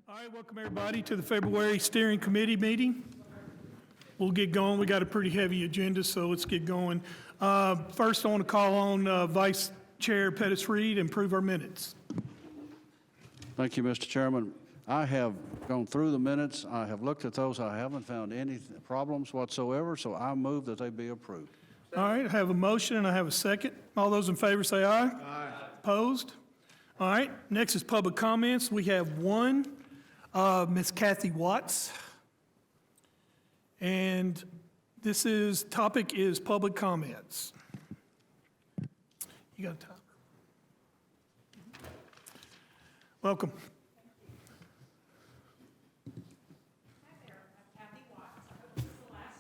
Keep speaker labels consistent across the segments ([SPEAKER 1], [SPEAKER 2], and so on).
[SPEAKER 1] All right, welcome everybody to the February Steering Committee meeting. We'll get going. We got a pretty heavy agenda, so let's get going. First, I want to call on Vice Chair Pettis-Reed and approve our minutes.
[SPEAKER 2] Thank you, Mr. Chairman. I have gone through the minutes. I have looked at those. I haven't found any problems whatsoever, so I move that they be approved.
[SPEAKER 1] All right, I have a motion and I have a second. All those in favor say aye. Aye. Opposed? All right, next is public comments. We have one. Ms. Kathy Watts. And topic is public comments. You got a timer. Welcome.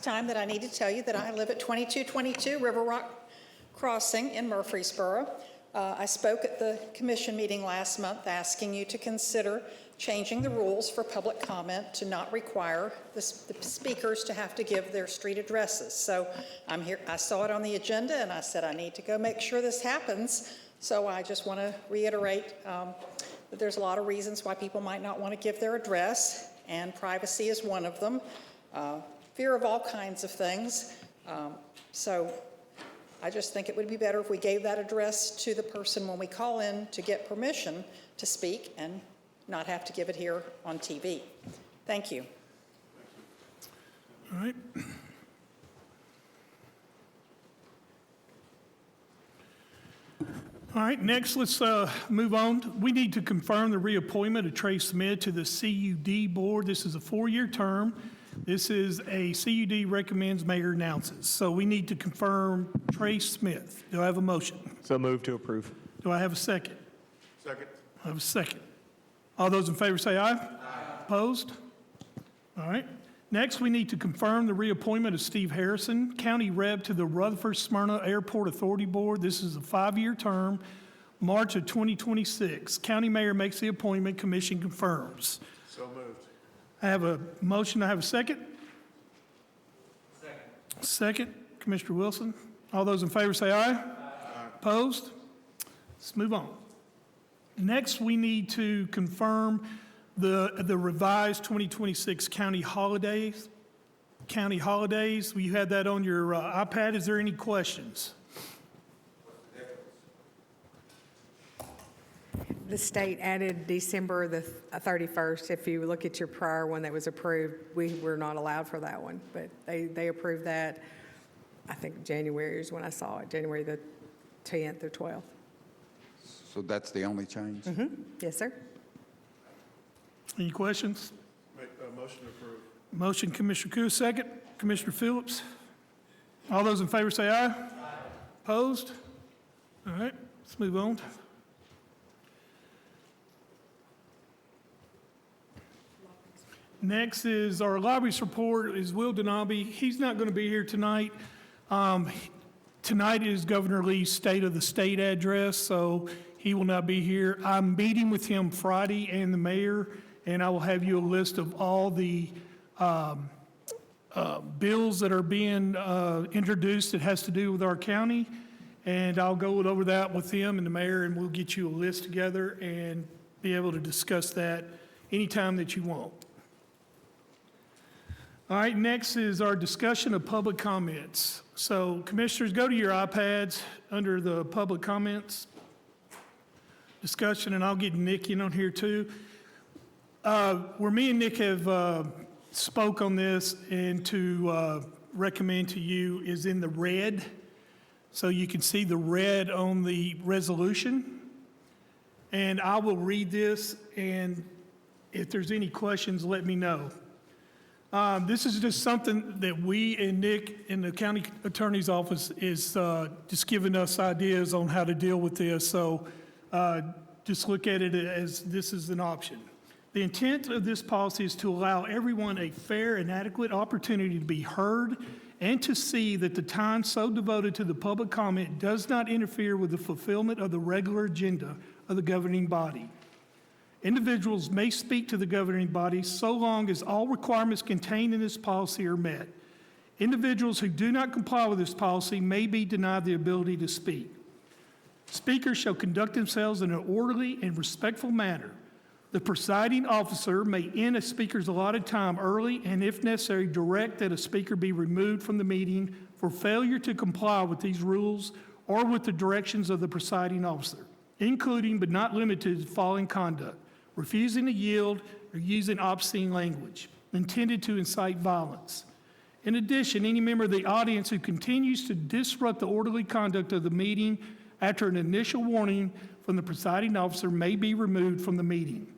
[SPEAKER 3] Time that I need to tell you that I live at 2222 River Rock Crossing in Murfreesboro. I spoke at the commission meeting last month asking you to consider changing the rules for public comment to not require the speakers to have to give their street addresses. So I'm here, I saw it on the agenda and I said I need to go make sure this happens. So I just want to reiterate that there's a lot of reasons why people might not want to give their address, and privacy is one of them. Fear of all kinds of things. So I just think it would be better if we gave that address to the person when we call in to get permission to speak and not have to give it here on TV. Thank you.
[SPEAKER 1] All right. All right, next let's move on. We need to confirm the reappointment of Trey Smith to the CUD Board. This is a 4-year term. This is a CUD recommends, mayor announces. So we need to confirm Trey Smith. Do I have a motion?
[SPEAKER 4] So move to approve.
[SPEAKER 1] Do I have a second?
[SPEAKER 4] Second.
[SPEAKER 1] I have a second. All those in favor say aye. Aye. Opposed? All right. Next, we need to confirm the reappointment of Steve Harrison, County Rep to the Rutherford Smyrna Airport Authority Board. This is a 5-year term, March of 2026. County Mayor makes the appointment, Commission confirms.
[SPEAKER 4] So moved.
[SPEAKER 1] I have a motion. I have a second. Second, Commissioner Wilson. All those in favor say aye. Aye. Opposed? Let's move on. Next, we need to confirm the revised 2026 county holidays. County holidays, you had that on your iPad. Is there any questions?
[SPEAKER 5] The state added December the 31st. If you look at your prior one that was approved, we were not allowed for that one, but they approved that. I think January is when I saw it, January the 10th or 12th.
[SPEAKER 6] So that's the only change?
[SPEAKER 5] Mm-hmm. Yes, sir.
[SPEAKER 1] Any questions?
[SPEAKER 4] Make a motion to approve.
[SPEAKER 1] Motion, Commissioner Koo, second. Commissioner Phillips. All those in favor say aye. Aye. Opposed? All right, let's move on. Next is our lobbyist report is Will Denami. He's not going to be here tonight. Tonight is Governor Lee's State of the State address, so he will not be here. I'm meeting with him Friday and the mayor, and I will have you a list of all the bills that are being introduced that has to do with our county, and I'll go over that with him and the mayor, and we'll get you a list together and be able to discuss that anytime that you want. All right, next is our discussion of public comments. So commissioners, go to your iPads under the public comments discussion, and I'll get Nick in on here too. Where me and Nick have spoke on this and to recommend to you is in the red. So you can see the red on the resolution. And I will read this, and if there's any questions, let me know. This is just something that we and Nick in the county attorney's office is just giving us ideas on how to deal with this. So just look at it as this is an option. The intent of this policy is to allow everyone a fair and adequate opportunity to be heard and to see that the time so devoted to the public comment does not interfere with the fulfillment of the regular agenda of the governing body. Individuals may speak to the governing body so long as all requirements contained in this policy are met. Individuals who do not comply with this policy may be denied the ability to speak. Speakers shall conduct themselves in an orderly and respectful manner. The presiding officer may end a speaker's allotted time early and, if necessary, direct that a speaker be removed from the meeting for failure to comply with these rules or with the directions of the presiding officer, including but not limited to the following conduct: refusing to yield or using obscene language intended to incite violence. In addition, any member of the audience who continues to disrupt the orderly conduct of the meeting after an initial warning from the presiding officer may be removed from the meeting.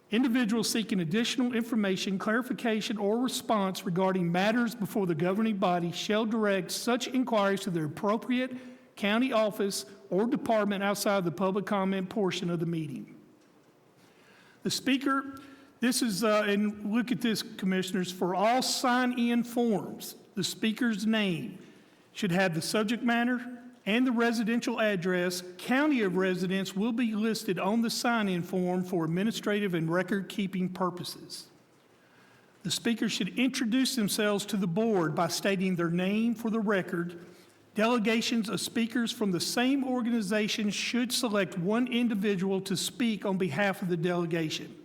[SPEAKER 1] Individuals seeking additional information, clarification, or response regarding matters before the governing body shall direct such inquiries to their appropriate county office or department outside the public comment portion of the meeting. The speaker, this is, and look at this, commissioners, for all sign-in forms, the speaker's name should have the subject matter and the residential address. County of residence will be listed on the sign-in form for administrative and record-keeping purposes. The speaker should introduce themselves to the board by stating their name for the record. Delegations of speakers from the same organization should select one individual to speak on behalf of the delegation.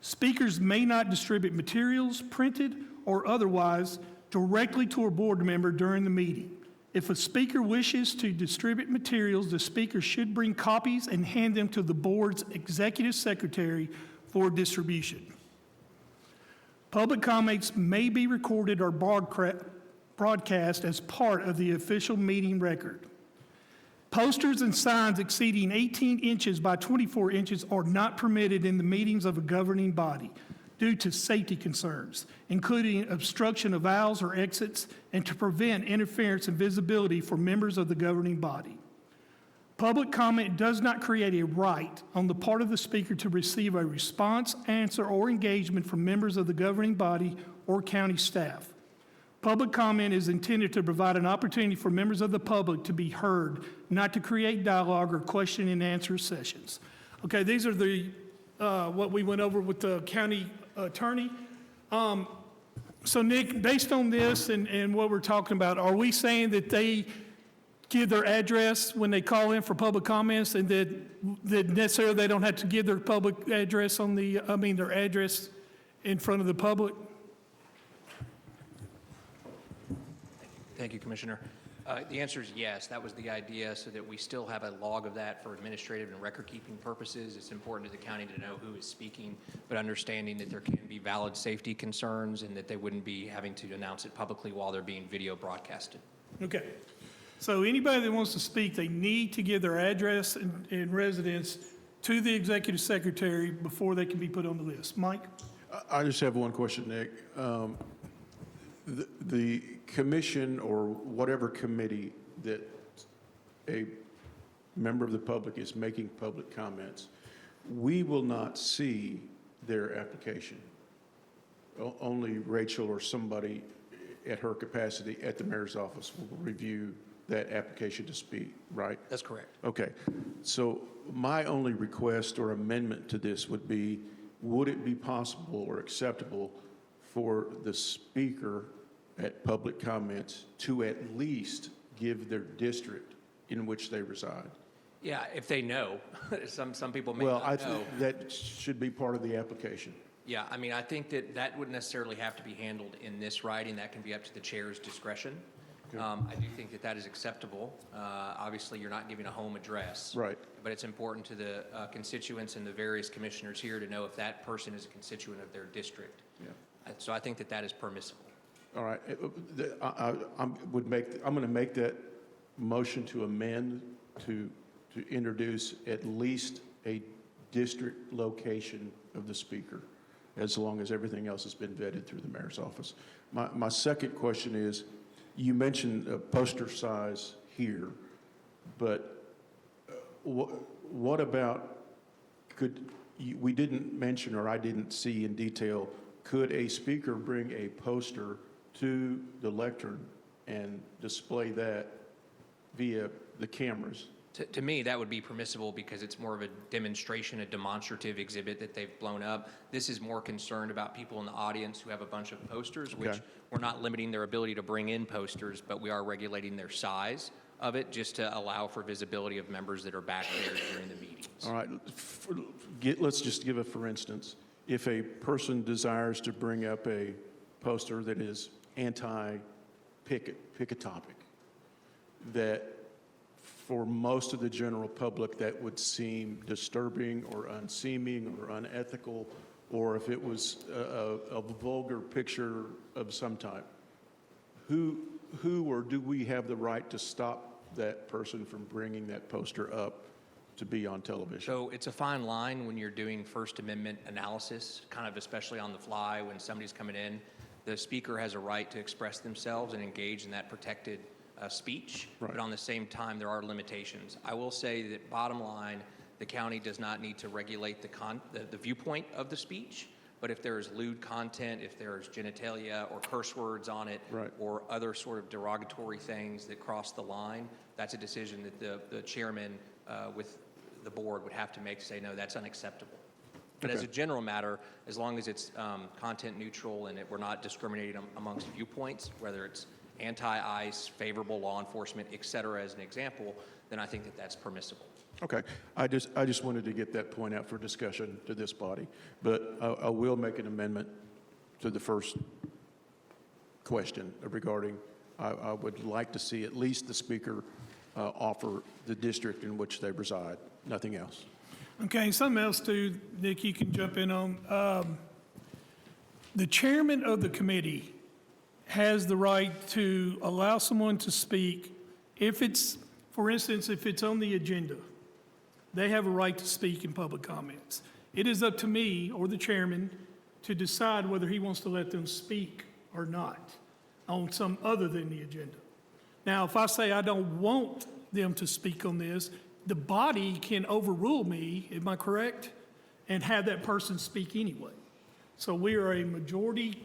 [SPEAKER 1] Speakers may not distribute materials, printed or otherwise, directly to a board member during the meeting. If a speaker wishes to distribute materials, the speaker should bring copies and hand them to the board's executive secretary for distribution. Public comments may be recorded or broadcast as part of the official meeting record. Posters and signs exceeding 18 inches by 24 inches are not permitted in the meetings of a governing body due to safety concerns, including obstruction of aisles or exits, and to prevent interference and visibility for members of the governing body. Public comment does not create a right on the part of the speaker to receive a response, answer, or engagement from members of the governing body or county staff. Public comment is intended to provide an opportunity for members of the public to be heard, not to create dialogue or question and answer sessions. Okay, these are the what we went over with the county attorney. So Nick, based on this and what we're talking about, are we saying that they give their address when they call in for public comments, and that necessarily they don't have to give their public address on the, their address in front of the public?
[SPEAKER 7] Thank you, Commissioner. The answer is yes. That was the idea, so that we still have a log of that for administrative and record-keeping purposes. It's important to the county to know who is speaking, but understanding that there can be valid safety concerns and that they wouldn't be having to announce it publicly while they're being video broadcasted.
[SPEAKER 1] Okay. So anybody that wants to speak, they need to give their address and residence to the executive secretary before they can be put on the list. Mike?
[SPEAKER 4] I just have one question, Nick. The commission or whatever committee that a member of the public is making public comments, we will not see their application. Only Rachel or somebody at her capacity at the mayor's office will review that application to speak, right?
[SPEAKER 7] That's correct.
[SPEAKER 4] Okay. So my only request or amendment to this would be, would it be possible or acceptable for the speaker at public comments to at least give their district in which they reside?
[SPEAKER 7] Yeah, if they know. Some people may
[SPEAKER 4] Well,
[SPEAKER 7] not
[SPEAKER 4] I
[SPEAKER 7] know.
[SPEAKER 4] think that should be part of the application.
[SPEAKER 7] Yeah, I think that wouldn't necessarily have to be handled in this writing. That can be up to the chair's discretion. I do think that is acceptable. Obviously, you're not giving a home address.
[SPEAKER 4] Right.
[SPEAKER 7] But it's important to the constituents and the various commissioners here to know if that person is a constituent of their district.
[SPEAKER 4] Yeah.
[SPEAKER 7] So I think that is permissible.
[SPEAKER 4] All right. I'm going to make that motion to amend to introduce at least a district location of the speaker, as long as everything else has been vetted through the mayor's office. My second question is, you mentioned poster size here, but what about, we didn't mention, or I didn't see in detail, could a speaker bring a poster to the lectern and display that via the cameras?
[SPEAKER 7] To me, that would be permissible because it's more of a demonstration, a demonstrative exhibit that they've blown up. This is more concerned about people in the audience who have a bunch of posters, which
[SPEAKER 4] Okay.
[SPEAKER 7] we're not limiting their ability to bring in posters, but we are regulating their size. of it, just to allow for visibility of members that are back there during the meetings.
[SPEAKER 4] All right, let's just give a for instance. If a person desires to bring up a poster that is anti-pick a topic, that for most of the general public that would seem disturbing or unseeming or unethical, or if it was a vulgar picture of some type, who or do we have the right to stop that person from bringing that poster up to be on television?
[SPEAKER 7] So it's a fine line when you're doing First Amendment analysis, kind of especially on the fly when somebody's coming in. The speaker has a right to express themselves and engage in that protected speech,
[SPEAKER 4] Right.
[SPEAKER 7] but on the same time, there are limitations. I will say that bottom line, the county does not need to regulate the viewpoint of the speech, but if there is lewd content, if there is genitalia or curse words on it,
[SPEAKER 4] Right.
[SPEAKER 7] or other sort of derogatory things that cross the line, that's a decision that the chairman with the board would have to make to say, no, that's unacceptable. But as a
[SPEAKER 4] Okay.
[SPEAKER 7] general matter, as long as it's content neutral and we're not discriminating amongst viewpoints, whether it's anti-ICE, favorable law enforcement, et cetera, as an example, then I think that that's permissible.
[SPEAKER 4] Okay, I just wanted to get that point out for discussion to this body, but I will make an amendment to the first question regarding, I would like to see at least the speaker offer the district in which they reside, nothing else.
[SPEAKER 1] Okay, something else too, Nick, you can jump in on. The chairman of the committee has the right to allow someone to speak if it's, for instance, if it's on the agenda. They have a right to speak in public comments. It is up to me or the chairman to decide whether he wants to let them speak or not on some other than the agenda. Now, if I say I don't want them to speak on this, the body can overrule me, am I correct? And have that person speak anyway. So we are a majority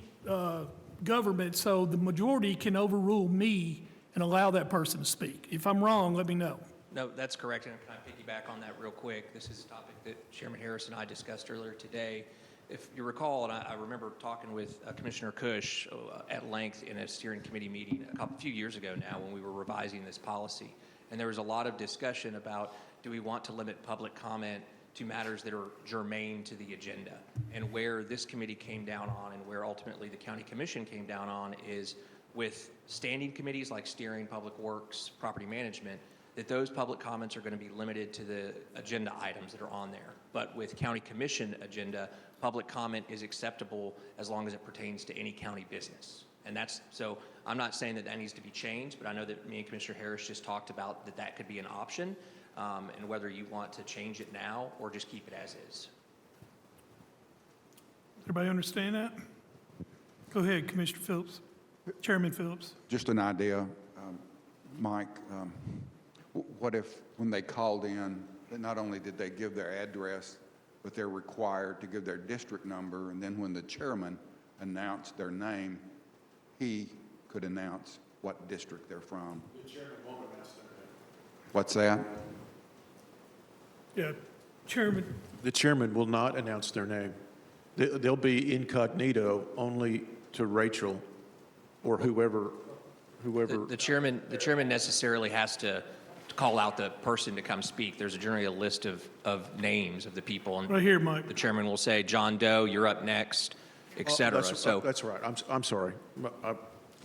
[SPEAKER 1] government, so the majority can overrule me and allow that person to speak. If I'm wrong, let me know.
[SPEAKER 7] No, that's correct, and can I piggyback on that real quick? This is a topic that Chairman Harris and I discussed earlier today. If you recall, and I remember talking with Commissioner Cush at length in a steering committee meeting a few years ago now when we were revising this policy, and there was a lot of discussion about, do we want to limit public comment to matters that are germane to the agenda? And where this committee came down on and where ultimately the county commission came down on is with standing committees like steering, public works, property management, that those public comments are going to be limited to the agenda items that are on there. But with county commission agenda, public comment is acceptable as long as it pertains to any county business. And that's, so I'm not saying that needs to be changed, but I know that me and Commissioner Harris just talked about that could be an option, and whether you want to change it now or just keep it as is.
[SPEAKER 1] Everybody understand that? Go ahead, Commissioner Phillips, Chairman Phillips.
[SPEAKER 6] Just an idea, Mike, what if when they called in, that not only did they give their address, but they're required to give their district number, and then when the chairman announced their name, he could announce what district they're from. The chairman won't announce their name. What's that?
[SPEAKER 1] Yeah, Chairman.
[SPEAKER 4] The chairman will not announce their name. They'll be incognito only to Rachel or whoever.
[SPEAKER 7] The chairman necessarily has to call out the person to come speak. There's generally a list of names of the people. And
[SPEAKER 1] Right here, Mike.
[SPEAKER 7] the chairman will say, John Doe, you're up next, et cetera. So,
[SPEAKER 4] That's right. I'm sorry.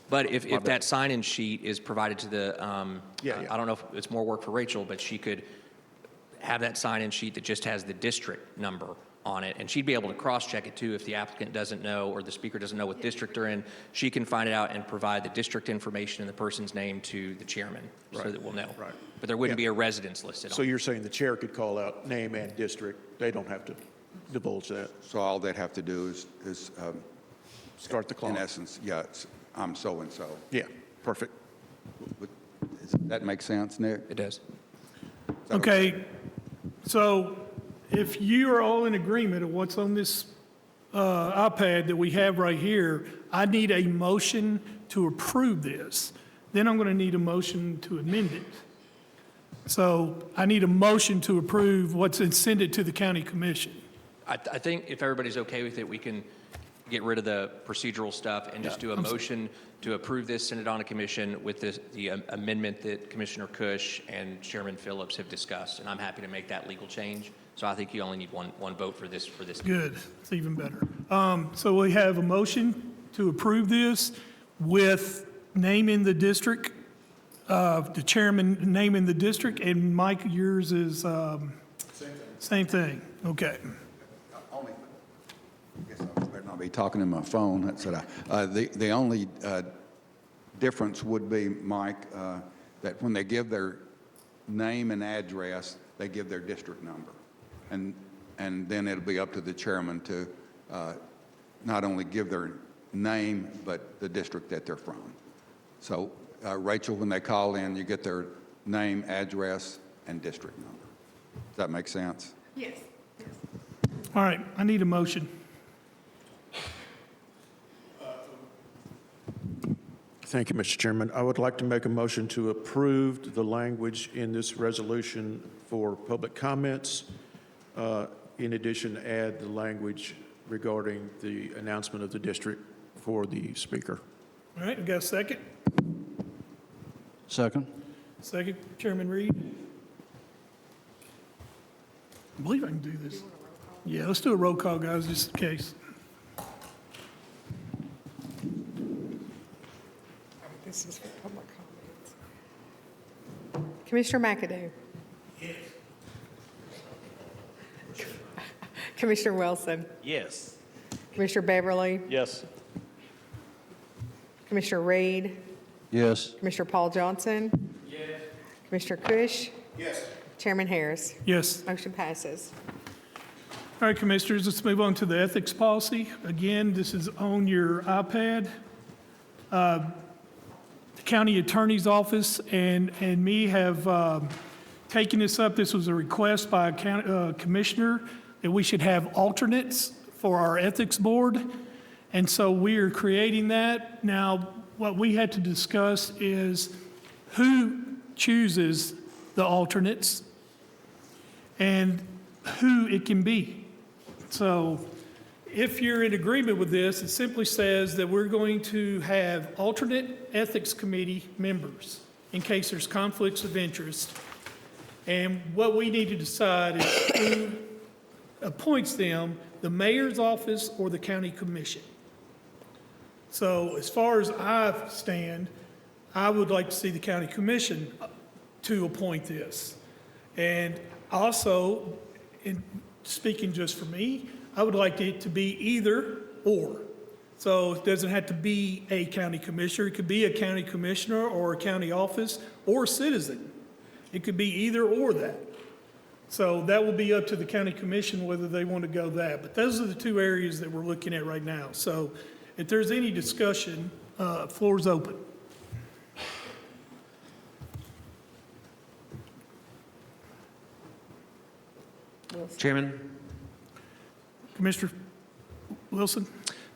[SPEAKER 7] but if that sign-in sheet is provided to the,
[SPEAKER 4] Yeah.
[SPEAKER 7] I don't know if it's more work for Rachel, but she could have that sign-in sheet that just has the district number on it, and she'd be able to cross-check it too if the applicant doesn't know or the speaker doesn't know what district they're in. She can find it out and provide the district information and the person's name to the chairman so
[SPEAKER 4] Right.
[SPEAKER 7] that we'll know.
[SPEAKER 4] Right.
[SPEAKER 7] But there wouldn't
[SPEAKER 4] Yeah.
[SPEAKER 7] be a residence listed
[SPEAKER 4] So
[SPEAKER 7] on it.
[SPEAKER 4] you're saying the chair could call out name and district. They don't have to divulge that.
[SPEAKER 6] So all they'd have to do is
[SPEAKER 4] Start the clock.
[SPEAKER 6] in essence, yeah, I'm so-and-so.
[SPEAKER 4] Yeah, perfect.
[SPEAKER 6] Does that make sense, Nick?
[SPEAKER 7] It does.
[SPEAKER 1] Okay, so if you are all in agreement of what's on this iPad that we have right here, I need a motion to approve this. Then I'm going to need a motion to amend it. So I need a motion to approve what's and send it to the county commission.
[SPEAKER 7] I think if everybody's okay with it, we can get rid of the procedural stuff and just do a motion to approve this, send it on to commission with the amendment that Commissioner Cush and Chairman Phillips have discussed. And I'm happy to make that legal change. So I think you only need one vote for this.
[SPEAKER 1] Good, it's even better. So we have a motion to approve this with naming the district, the chairman naming the district, and Mike, yours is, same thing, okay.
[SPEAKER 6] Only, I guess I better not be talking in my phone, that's what the only difference would be, Mike, that when they give their name and address, they give their district number. And then it'll be up to the chairman to not only give their name, but the district that they're from. So, Rachel, when they call in, you get their name, address, and district number. Does that make sense?
[SPEAKER 5] Yes.
[SPEAKER 1] All right, I need a motion.
[SPEAKER 4] Thank you, Mr. Chairman. I would like to make a motion to approve the language in this resolution for public comments. In addition, add the language regarding the announcement of the district for the speaker.
[SPEAKER 1] All right, we got a second?
[SPEAKER 2] Second?
[SPEAKER 1] Second, Chairman Reed? I believe I can do this. Yeah, let's do a roll call, guys, just in case.
[SPEAKER 5] This is for public comments. Commissioner McAdoo? Yes. Commissioner Wilson?
[SPEAKER 8] Yes.
[SPEAKER 5] Commissioner Beverly?
[SPEAKER 8] Yes.
[SPEAKER 5] Commissioner Reed?
[SPEAKER 2] Yes.
[SPEAKER 5] Commissioner Paul Johnson? Yes. Commissioner Cush?
[SPEAKER 4] Yes.
[SPEAKER 5] Chairman Harris?
[SPEAKER 1] Yes.
[SPEAKER 5] Motion passes.
[SPEAKER 1] All right, Commissioners, let's move on to the ethics policy. Again, this is on your iPad. The county attorney's office and me have taken this up. This was a request by a commissioner that we should have alternates for our ethics board. And so we are creating that. Now, what we had to discuss is who chooses the alternates and who it can be. So if you're in agreement with this, it simply says that we're going to have alternate ethics committee members in case there's conflicts of interest. And what we need to decide is who appoints them, the mayor's office or the county commission. So as far as I stand, I would like to see the county commission to appoint this. And also, in speaking just for me, I would like it to be either or. So it doesn't have to be a county commissioner. It could be a county commissioner or a county office or a citizen. It could be either or that. So that will be up to the county commission whether they want to go that. But those are the two areas that we're looking at right now. So if there's any discussion, floor is open.
[SPEAKER 8] Chairman,
[SPEAKER 1] Commissioner Wilson?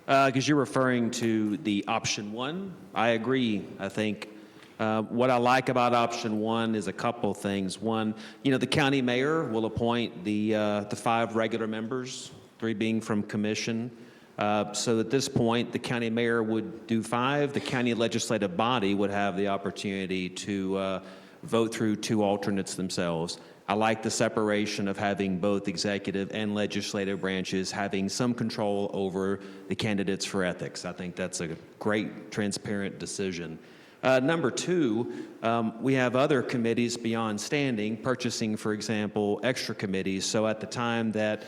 [SPEAKER 8] because you're referring to the option one, I agree. I think what I like about option one is a couple things. One, the county mayor will appoint the 5 regular members, 3 being from commission. So at this point, the county mayor would do 5. The county legislative body would have the opportunity to vote through 2 alternates themselves. I like the separation of having both executive and legislative branches having some control over the candidates for ethics. I think that's a great, transparent decision. Number 2, we have other committees beyond standing, purchasing, for example, extra committees. So at the time that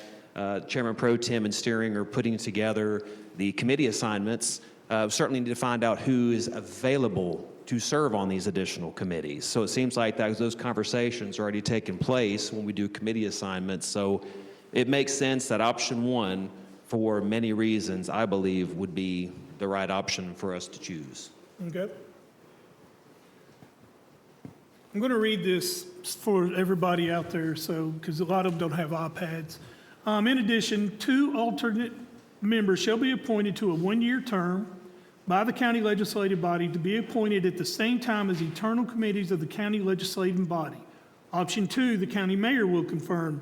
[SPEAKER 8] Chairman Pro Tem and Steering are putting together the committee assignments, certainly need to find out who is available to serve on these additional committees. So it seems like those conversations are already taking place when we do committee assignments. So it makes sense that option 1, for many reasons, I believe would be the right option for us to choose.
[SPEAKER 1] Okay. I'm going to read this for everybody out there, because a lot of them don't have iPads. In addition, 2 alternate members shall be appointed to a 1-year term by the county legislative body to be appointed at the same time as eternal committees of the county legislative body. Option 2, the county mayor will confirm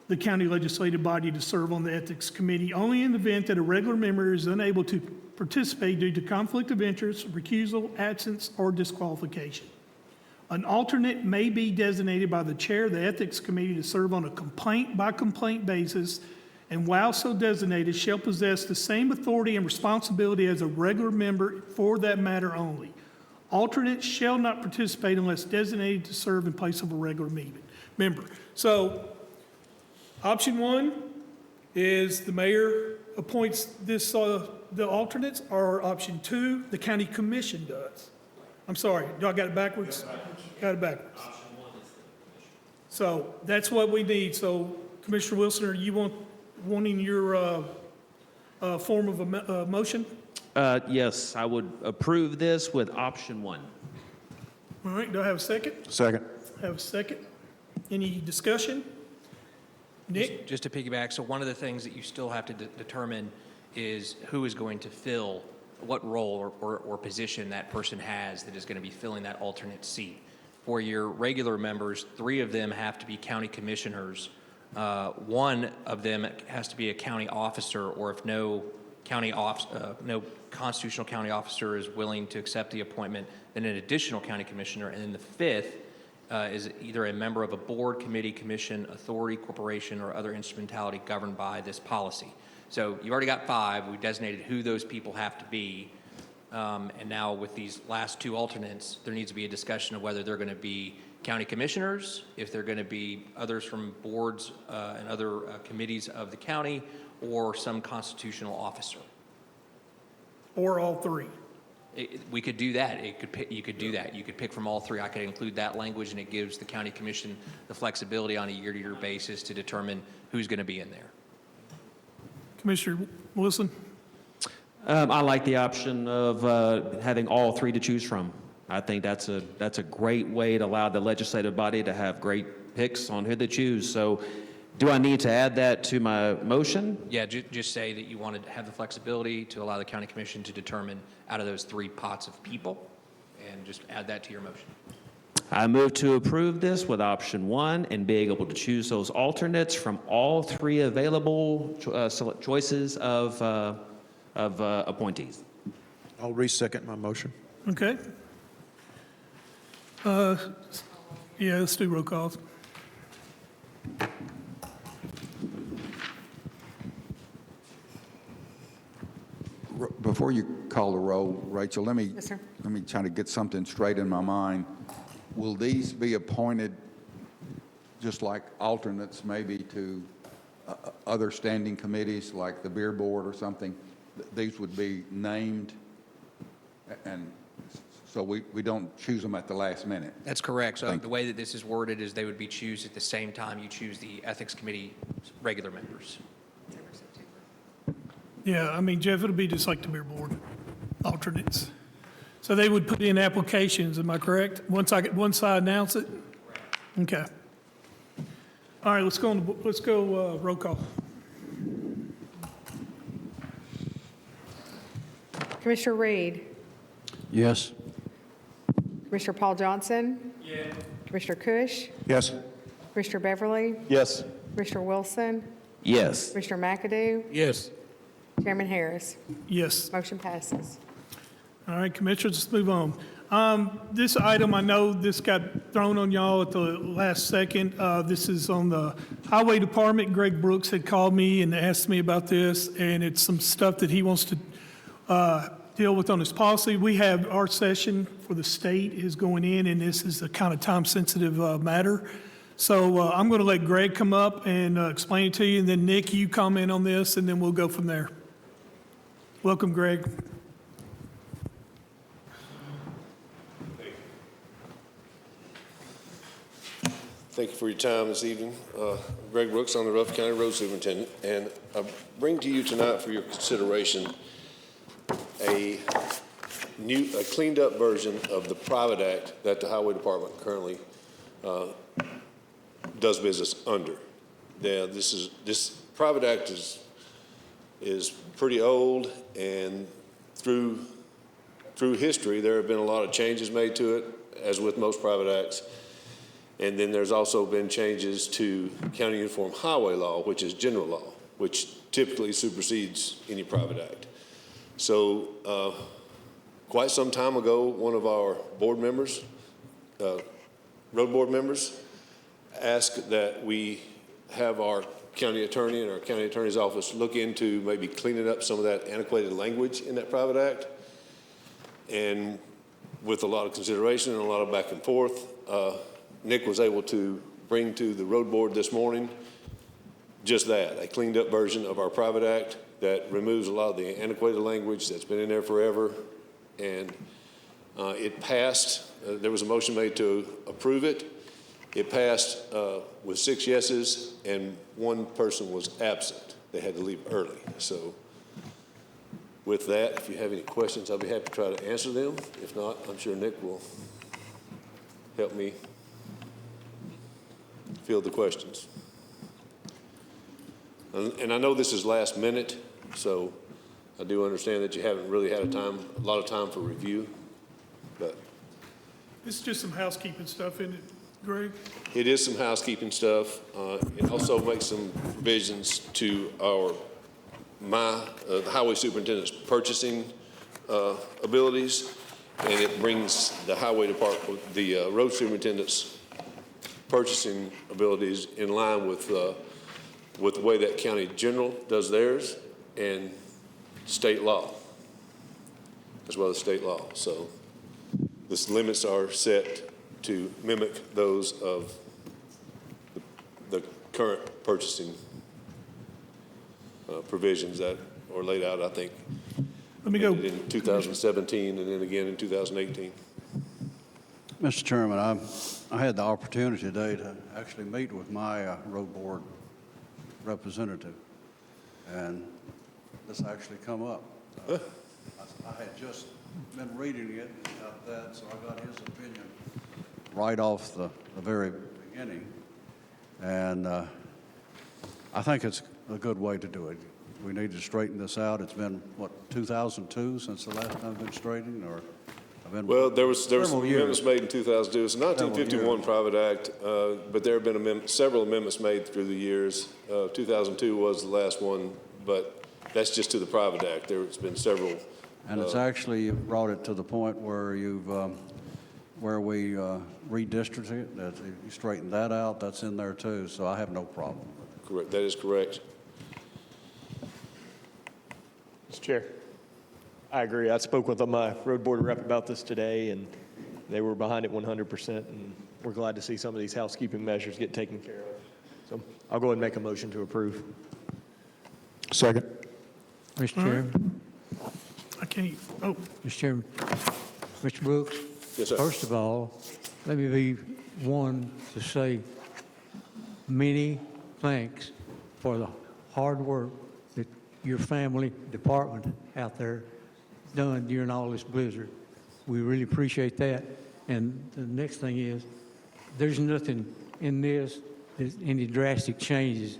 [SPEAKER 1] the county legislative body to serve on the Ethics Committee only in the event that a regular member is unable to participate due to conflict of interest, recusal, absence, or disqualification. An alternate may be designated by the chair of the Ethics Committee to serve on a complaint-by-complaint basis, and while so designated, shall possess the same authority and responsibility as a regular member for that matter only. Alternates shall not participate unless designated to serve in place of a regular member. So, option one is the mayor appoints the alternates, or option two, the county commission does. I'm sorry, y'all got it backwards? Got it backwards. So that's what we need. So Commissioner Wilson, are you wanting your form of a motion?
[SPEAKER 8] Yes, I would approve this with option one.
[SPEAKER 1] All right, do I have a second?
[SPEAKER 4] Second.
[SPEAKER 1] Have a second. Any discussion? Nick?
[SPEAKER 7] Just to piggyback, so one of the things that you still have to determine is who is going to fill what role or position that person has that is going to be filling that alternate seat. For your regular members, 3 of them have to be county commissioners. One of them has to be a county officer, or if no constitutional county officer is willing to accept the appointment, then an additional county commissioner. And then the 5th is either a member of a board, committee, commission, authority, corporation, or other instrumentality governed by this policy. So you've already got 5. We've designated who those people have to be. And now with these last 2 alternates, there needs to be a discussion of whether they're going to be county commissioners, if they're going to be others from boards and other committees of the county, or some constitutional officer.
[SPEAKER 1] Or all 3?
[SPEAKER 7] We could do that. You could do that. You could pick from all 3. I could include that language, and it gives the county commission the flexibility on a year-to-year basis to determine who's going to be in there.
[SPEAKER 1] Commissioner Wilson?
[SPEAKER 8] I like the option of having all 3 to choose from. I think that's a great way to allow the legislative body to have great picks on who they choose. So do I need to add that to my motion?
[SPEAKER 7] Yeah, just say that you wanted to have the flexibility to allow the county commission to determine out of those 3 pots of people, and just add that to your motion.
[SPEAKER 8] I move to approve this with option 1 and being able to choose those alternates from all 3 available choices of appointees.
[SPEAKER 4] I'll re-second my motion.
[SPEAKER 1] Okay. Yeah, let's do roll calls.
[SPEAKER 6] Before you call the roll, Rachel, let me
[SPEAKER 5] Yes, sir.
[SPEAKER 6] try to get something straight in my mind. Will these be appointed just like alternates maybe to other standing committees like the Beer Board or something? These would be named, and so we don't choose them at the last minute.
[SPEAKER 7] That's correct. So the way that this is worded is they would be choose at the same time you choose the Ethics Committee regular members.
[SPEAKER 1] Yeah, I mean, Jeff, it'll be just like the Beer Board, alternates. So they would put in applications, am I correct? Once I announce it? Okay. All right, let's go roll call.
[SPEAKER 5] Commissioner Reed,
[SPEAKER 2] Yes.
[SPEAKER 5] Commissioner Paul Johnson. Yeah. Commissioner Cush,
[SPEAKER 4] Yes.
[SPEAKER 5] Commissioner Beverly,
[SPEAKER 4] Yes.
[SPEAKER 5] Commissioner Wilson,
[SPEAKER 8] Yes.
[SPEAKER 5] Commissioner McAdoo,
[SPEAKER 4] Yes.
[SPEAKER 5] Chairman Harris.
[SPEAKER 1] Yes.
[SPEAKER 5] Motion passes.
[SPEAKER 1] All right, Commissioners, let's move on. This item, I know this got thrown on y'all at the last second. This is on the Highway Department. Greg Brooks had called me and asked me about this, and it's some stuff that he wants to deal with on his policy. We have our session for the state is going in, and this is a kind of time-sensitive matter. So I'm going to let Greg come up and explain it to you, and then Nick, you comment on this, and then we'll go from there. Welcome, Greg.
[SPEAKER 9] Thank you for your time this evening. Greg Brooks, I'm the Rutherford County Road Superintendent, and I bring to you tonight for your consideration a cleaned up version of the private act that the Highway Department currently does business under. Now, this private act is pretty old, and through history, there have been a lot of changes made to it, as with most private acts. And then there's also been changes to County Uniform Highway Law, which is general law, which typically supersedes any private act. So quite some time ago, one of our board members, road board members, asked that we have our county attorney and our county attorney's office look into maybe cleaning up some of that antiquated language in that private act. And with a lot of consideration and a lot of back and forth, Nick was able to bring to the road board this morning just that, a cleaned up version of our private act that removes a lot of the antiquated language that's been in there forever. And it passed. There was a motion made to approve it. It passed with 6 yeses, and 1 person was absent. They had to leave early. So with that, if you have any questions, I'll be happy to try to answer them. If not, I'm sure Nick will help me field the questions. And I know this is last minute, so I do understand that you haven't really had a lot of time for review, but
[SPEAKER 1] This is just some housekeeping stuff, isn't it, Greg?
[SPEAKER 9] it is some housekeeping stuff. It also makes some provisions to the highway superintendent's purchasing abilities, and it brings the highway department, the road superintendent's purchasing abilities in line with the way that county general does theirs and state law, as well as state law. So the limits are set to mimic those of the current purchasing provisions that are laid out, I think,
[SPEAKER 1] Let me go.
[SPEAKER 9] in 2017 and then again in 2018.
[SPEAKER 2] Mr. Chairman, I had the opportunity today to actually meet with my road board representative, and this actually come up. I had just been reading it about that, so I got his opinion right off the very beginning, and I think it's a good way to do it. We need to straighten this out. It's been, what, 2002 since the last time it's been straightened, or?
[SPEAKER 9] Well, there was some
[SPEAKER 2] several years.
[SPEAKER 9] amendments made in 2002. It's a 1951 private act, but there have been several amendments made through the years. 2002 was the last one, but that's just to the private act. There's been several.
[SPEAKER 2] And it's actually brought it to the point where where we redistricted it, that you straighten that out, that's in there too, so I have no problem.
[SPEAKER 9] Correct, that is correct.
[SPEAKER 10] Mr. Chair, I agree. I spoke with my road board rep about this today, and they were behind it 100%, and we're glad to see some of these housekeeping measures get taken care of. So I'll go ahead and make a motion to approve.
[SPEAKER 11] Second.
[SPEAKER 1] All
[SPEAKER 11] Mr.
[SPEAKER 1] right.
[SPEAKER 11] Chairman,
[SPEAKER 1] I can't, oh,
[SPEAKER 11] Mr. Chairman, Mr. Brooks,
[SPEAKER 9] Yes, sir.
[SPEAKER 11] first of all, let me be one to say many thanks for the hard work that your family department out there done during all this blizzard. We really appreciate that. And the next thing is, there's nothing in this, there's any drastic changes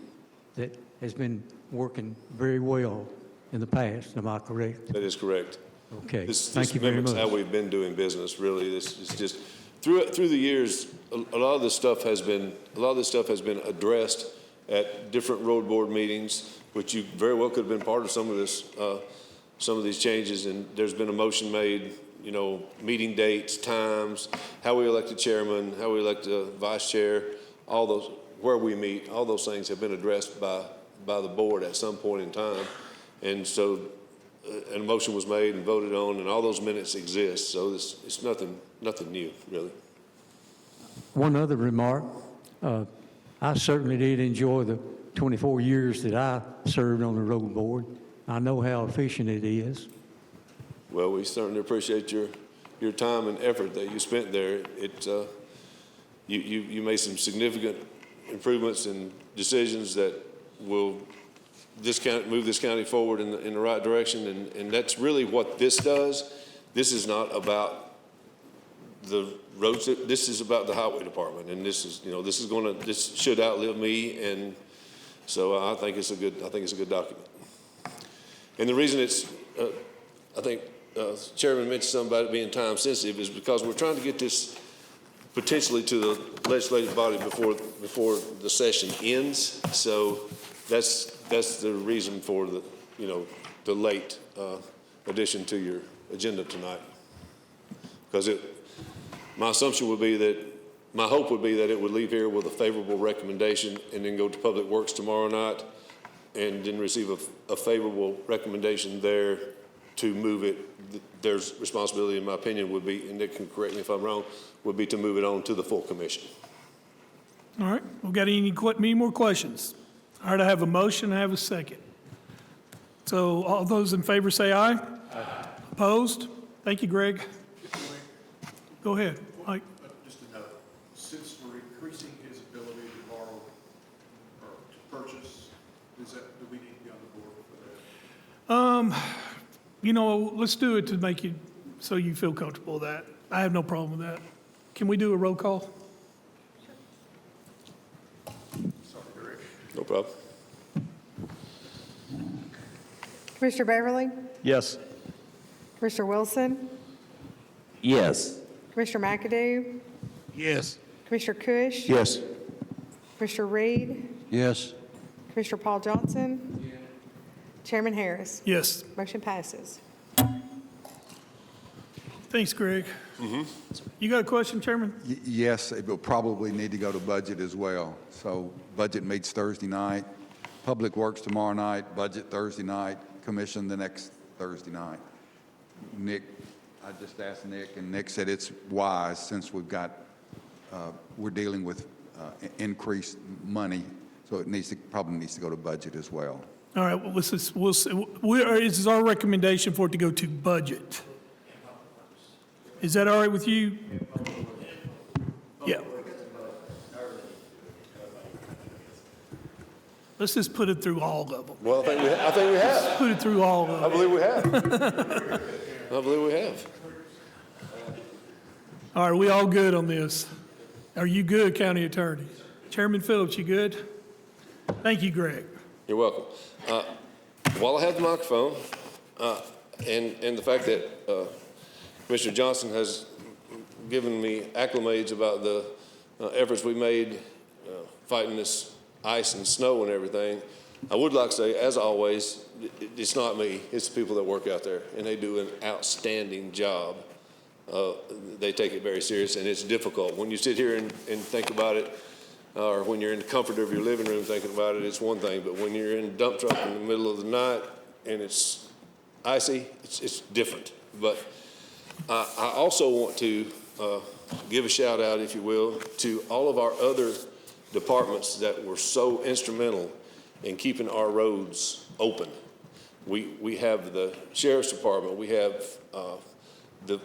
[SPEAKER 11] that has been working very well in the past. Am I correct?
[SPEAKER 9] That is correct.
[SPEAKER 11] Okay.
[SPEAKER 9] This
[SPEAKER 11] Thank you very
[SPEAKER 9] mimics
[SPEAKER 11] much.
[SPEAKER 9] how we've been doing business, really. This is just, through the years, a lot of this stuff has been addressed at different road board meetings, which you very well could have been part of some of these changes, and there's been a motion made, meeting dates, times, how we elect a chairman, how we elect a vice chair, all those, where we meet, all those things have been addressed by the board at some point in time. And so a motion was made and voted on, and all those minutes exist. So it's nothing new, really.
[SPEAKER 11] One other remark, I certainly did enjoy the 24 years that I served on the road board. I know how efficient it is.
[SPEAKER 9] Well, we certainly appreciate your time and effort that you spent there. You made some significant improvements and decisions that will move this county forward in the right direction, and that's really what this does. This is not about the roads. This is about the highway department, and this should outlive me, and so I think it's a good document. And the reason I think Chairman mentioned something about it being time sensitive is because we're trying to get this potentially to the legislative body before the session ends. So that's the reason for the, the late addition to your agenda tonight. Because my assumption would be that, my hope would be that it would leave here with a favorable recommendation and then go to Public Works tomorrow night and then receive a favorable recommendation there to move it. There's responsibility, in my opinion, would be, and Nick can correct me if I'm wrong, would be to move it on to the full commission.
[SPEAKER 1] All right, we got any more questions? All right, I have a motion, I have a second. So all those in favor say aye. Aye. Opposed? Thank you, Greg. Go ahead, Mike.
[SPEAKER 4] Just a note, since we're increasing his ability to borrow or to purchase, do we need to be on the board for that?
[SPEAKER 1] Let's do it to make you, so you feel comfortable with that. I have no problem with that. Can we do a roll call?
[SPEAKER 9] No problem.
[SPEAKER 5] Commissioner Beverly?
[SPEAKER 10] Yes.
[SPEAKER 5] Commissioner Wilson?
[SPEAKER 8] Yes.
[SPEAKER 5] Commissioner McAdoo?
[SPEAKER 4] Yes.
[SPEAKER 5] Commissioner Cush?
[SPEAKER 4] Yes.
[SPEAKER 5] Commissioner Reed?
[SPEAKER 2] Yes.
[SPEAKER 5] Commissioner Paul Johnson? Chairman Harris?
[SPEAKER 1] Yes.
[SPEAKER 5] Motion passes.
[SPEAKER 1] Thanks, Greg. You got a question, Chairman?
[SPEAKER 6] Yes, it will probably need to go to budget as well. So budget meets Thursday night, Public Works tomorrow night, budget Thursday night, commission the next Thursday night. Nick, I just asked Nick, and Nick said it's wise since we're dealing with increased money, so it probably needs to go to budget as well.
[SPEAKER 1] All right, well, this is our recommendation for it to go to budget. Is that all right with you? Yeah. Let's just put it through all of them.
[SPEAKER 9] Well, I think we have.
[SPEAKER 1] Put it through all of
[SPEAKER 9] I
[SPEAKER 1] them.
[SPEAKER 9] believe we have. I believe we have.
[SPEAKER 1] All right, are we all good on this? Are you good, County Attorney? Chairman Phillips, you good? Thank you, Greg.
[SPEAKER 9] You're welcome. While I have the microphone, and the fact that Commissioner Johnson has given me acclimates about the efforts we made fighting this ice and snow and everything, I would like to say, as always, it's not me, it's the people that work out there, and they do an outstanding job. They take it very serious, and it's difficult. When you sit here and think about it, or when you're in the comfort of your living room thinking about it, it's one thing, but when you're in a dump truck in the middle of the night and it's icy, it's different. But I also want to give a shout out, if you will, to all of our other departments that were so instrumental in keeping our roads open. We have the Sheriff's Department, we have the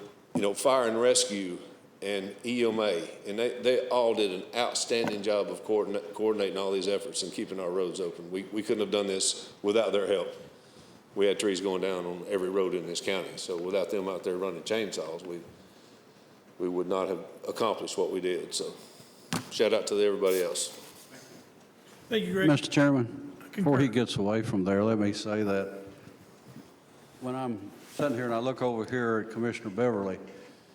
[SPEAKER 9] Fire and Rescue and EMA, and they all did an outstanding job of coordinating all these efforts and keeping our roads open. We couldn't have done this without their help. We had trees going down on every road in this county, so without them out there running chainsaws, we would not have accomplished what we did. So shout out to everybody else.
[SPEAKER 1] Thank you, Greg.
[SPEAKER 2] Mr. Chairman, before he gets away from there, let me say that when I'm sitting here and I look over here at Commissioner Beverly,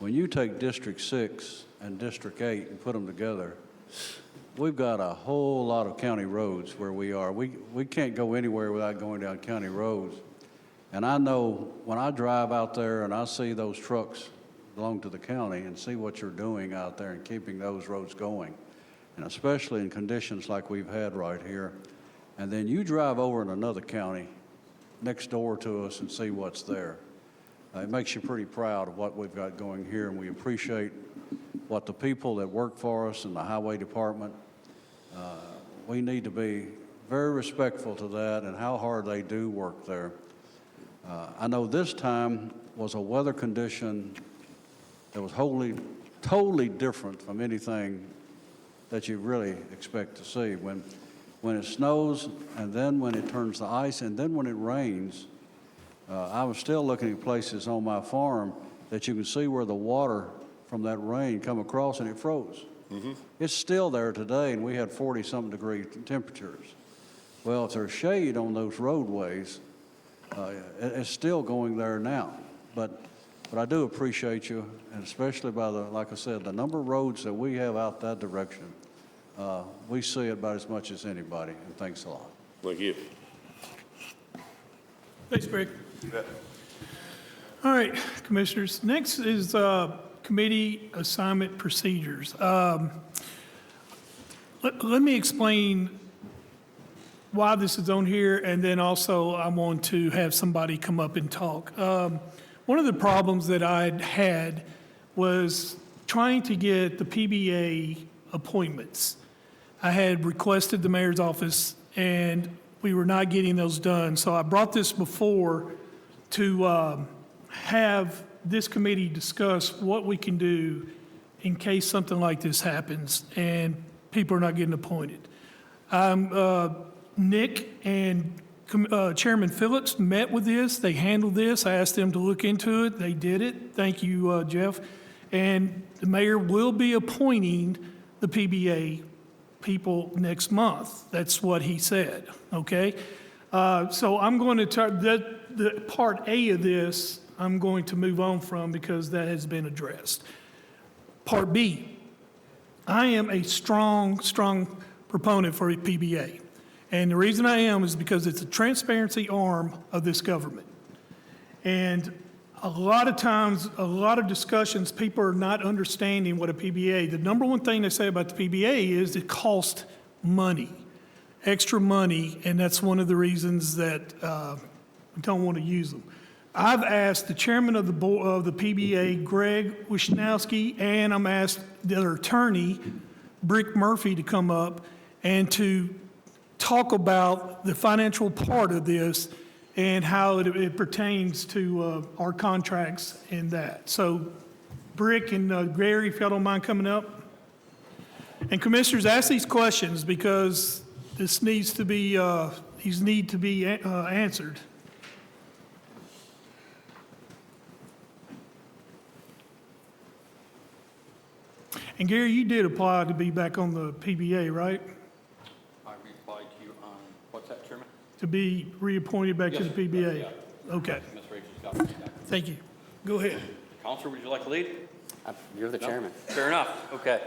[SPEAKER 2] when you take District 6 and District 8 and put them together, we've got a whole lot of county roads where we are. We can't go anywhere without going down county roads. And I know when I drive out there and I see those trucks belong to the county and see what you're doing out there and keeping those roads going, and especially in conditions like we've had right here, and then you drive over in another county next door to us and see what's there. It makes you pretty proud of what we've got going here, and we appreciate what the people that work for us in the Highway Department, we need to be very respectful to that and how hard they do work there. I know this time was a weather condition that was totally different from anything that you really expect to see. When it snows, and then when it turns to ice, and then when it rains, I was still looking at places on my farm that you can see where the water from that rain come across and it froze. Mm-hmm. It's still there today, and we had 40-something degree temperatures. Well, if there's shade on those roadways, it's still going there now. But But I do appreciate you, and especially by the, like I said, the number of roads that we have out that direction. We see it about as much as anybody, and thanks a lot.
[SPEAKER 9] Thank you.
[SPEAKER 1] Thanks, Greg. All right, Commissioners. Next is committee assignment procedures. Let me explain why this is on here, and then also I want to have somebody come up and talk. One of the problems that I'd had was trying to get the PBA appointments. I had requested the mayor's office, and we were not getting those done. So I brought this before to have this committee discuss what we can do in case something like this happens and people are not getting appointed. Nick and Chairman Phillips met with this. They handled this. I asked them to look into it. They did it. Thank you, Jeff. And the mayor will be appointing the PBA people next month. That's what he said, okay? So I'm going to, the part A of this, I'm going to move on from because that has been addressed. Part B, I am a strong proponent for a PBA. And the reason I am is because it's a transparency arm of this government. And a lot of times, a lot of discussions, people are not understanding what a PBA, the number one thing they say about the PBA is it costs money, extra money, and that's one of the reasons that we don't want to use them. I've asked the chairman of the board of the PBA, Greg Wisnowski, and I'm asked their attorney, Brick Murphy, to come up and to talk about the financial part of this and how it pertains to our contracts and that. So Brick and Gary, if y'all don't mind coming up. And commissioners, ask these questions because this needs to be, these need to be answered. And Gary, you did apply to be back on the PBA, right?
[SPEAKER 12] I replied to you on, what's that, Chairman?
[SPEAKER 1] To be reappointed back to the
[SPEAKER 12] Yes,
[SPEAKER 1] PBA?
[SPEAKER 12] yeah.
[SPEAKER 1] Okay,
[SPEAKER 12] Ms. Rachel's got me back.
[SPEAKER 1] thank you. Go ahead.
[SPEAKER 12] Counselor, would you like to lead?
[SPEAKER 13] You're the
[SPEAKER 12] No?
[SPEAKER 13] chairman.
[SPEAKER 12] Fair enough, okay.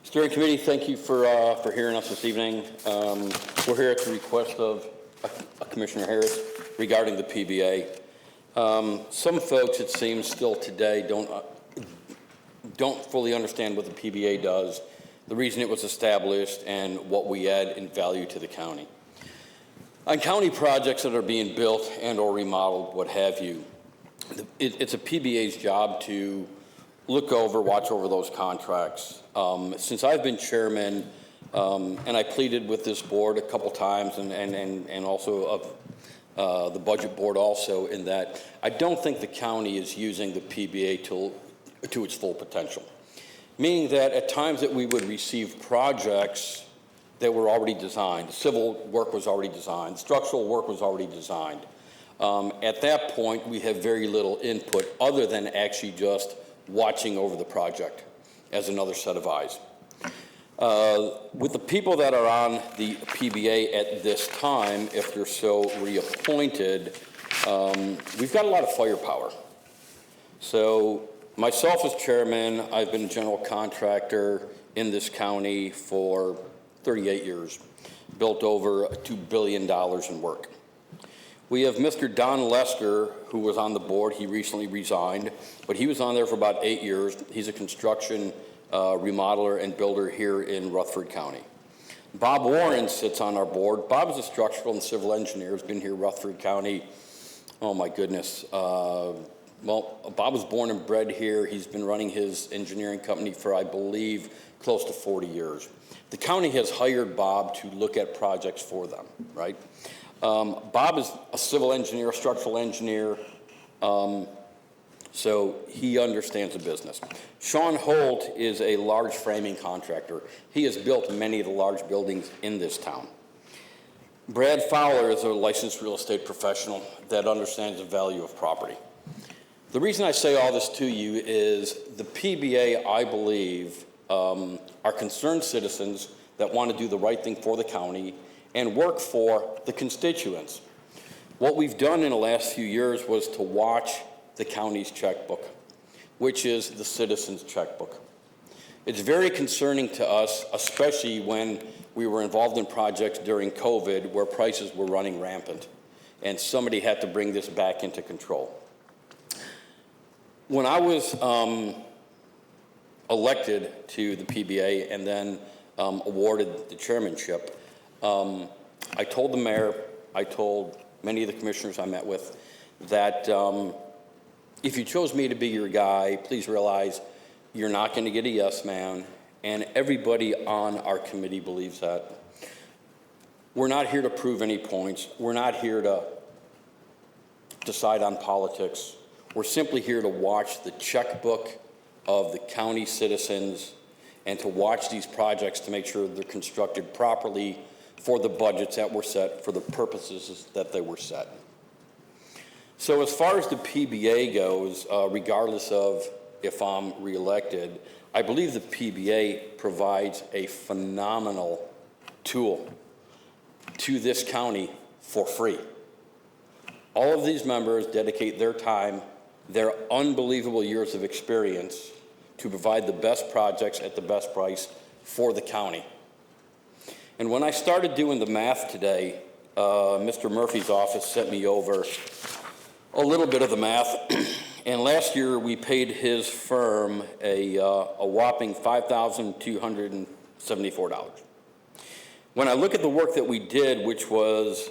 [SPEAKER 12] Steering Committee, thank you for hearing us this evening. We're here at the request of Commissioner Harris regarding the PBA. Some folks, it seems, still today don't fully understand what the PBA does, the reason it was established, and what we add in value to the county. On county projects that are being built and or remodeled, what have you, it's a PBA's job to look over, watch over those contracts. Since I've been chairman, and I pleaded with this board a couple times and also of the budget board also, in that I don't think the county is using the PBA to its full potential. Meaning that at times that we would receive projects that were already designed, the civil work was already designed, structural work was already designed. At that point, we have very little input other than actually just watching over the project as another set of eyes. With the people that are on the PBA at this time, if they're so reappointed, we've got a lot of firepower. So myself as chairman, I've been a general contractor in this county for 38 years, built over $2 billion in work. We have Mr. Don Lester, who was on the board. He recently resigned, but he was on there for about 8 years. He's a construction remodeler and builder here in Rutherford County. Bob Warren sits on our board. Bob is a structural and civil engineer. He's been here in Rutherford County, oh my goodness. Well, Bob was born and bred here. He's been running his engineering company for, I believe, close to 40 years. The county has hired Bob to look at projects for them, right? Bob is a civil engineer, a structural engineer, so he understands the business. Sean Holt is a large framing contractor. He has built many of the large buildings in this town. Brad Fowler is a licensed real estate professional that understands the value of property. The reason I say all this to you is the PBA, I believe, are concerned citizens that want to do the right thing for the county and work for the constituents. What we've done in the last few years was to watch the county's checkbook, which is the citizens' checkbook. It's very concerning to us, especially when we were involved in projects during COVID where prices were running rampant, and somebody had to bring this back into control. When I was elected to the PBA and then awarded the chairmanship, I told the mayor, I told many of the commissioners I met with, that if you chose me to be your guy, please realize you're not going to get a yes man, and everybody on our committee believes that. We're not here to prove any points. We're not here to decide on politics. We're simply here to watch the checkbook of the county citizens and to watch these projects to make sure they're constructed properly for the budgets that were set, for the purposes that they were set. So as far as the PBA goes, regardless of if I'm reelected, I believe the PBA provides a phenomenal tool to this county for free. All of these members dedicate their time, their unbelievable years of experience to provide the best projects at the best price for the county. And when I started doing the math today, Mr. Murphy's office sent me over a little bit of the math. And last year we paid his firm a whopping $5,274. When I look at the work that we did, which was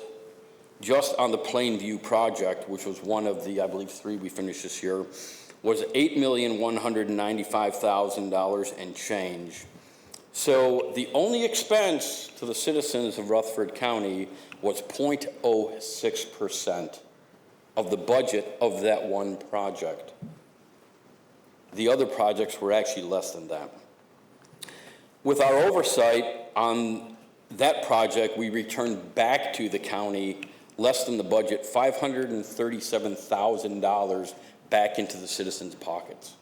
[SPEAKER 12] just on the Plainview project, which was one of the, I believe, 3 we finished this year, was $8,195,000 and change. So the only expense to the citizens of Rutherford County was 0.06% of the budget of that one project. The other projects were actually less than that. With our oversight on that project, we returned back to the county less than the budget, $537,000 back into the citizens' pockets.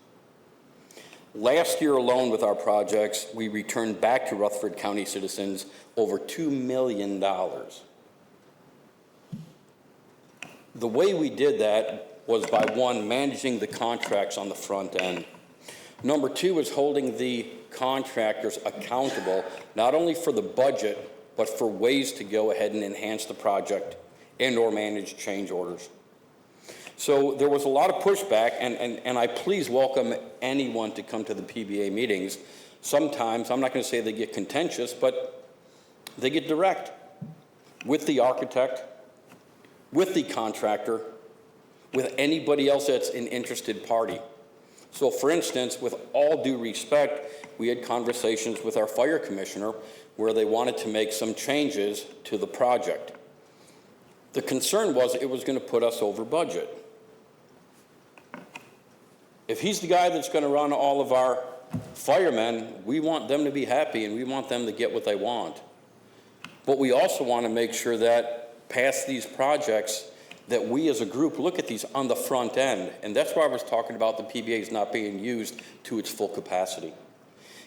[SPEAKER 12] Last year alone with our projects, we returned back to Rutherford County citizens over $2 million. The way we did that was by, one, managing the contracts on the front end. Number 2 is holding the contractors accountable, not only for the budget, but for ways to go ahead and enhance the project and or manage change orders. So there was a lot of pushback, and I please welcome anyone to come to the PBA meetings. Sometimes, I'm not going to say they get contentious, but they get direct with the architect, with the contractor, with anybody else that's an interested party. So for instance, with all due respect, we had conversations with our fire commissioner where they wanted to make some changes to the project. The concern was it was going to put us over budget. If he's the guy that's going to run all of our firemen, we want them to be happy and we want them to get what they want. But we also want to make sure that past these projects, that we as a group look at these on the front end. And that's why I was talking about the PBAs not being used to its full capacity.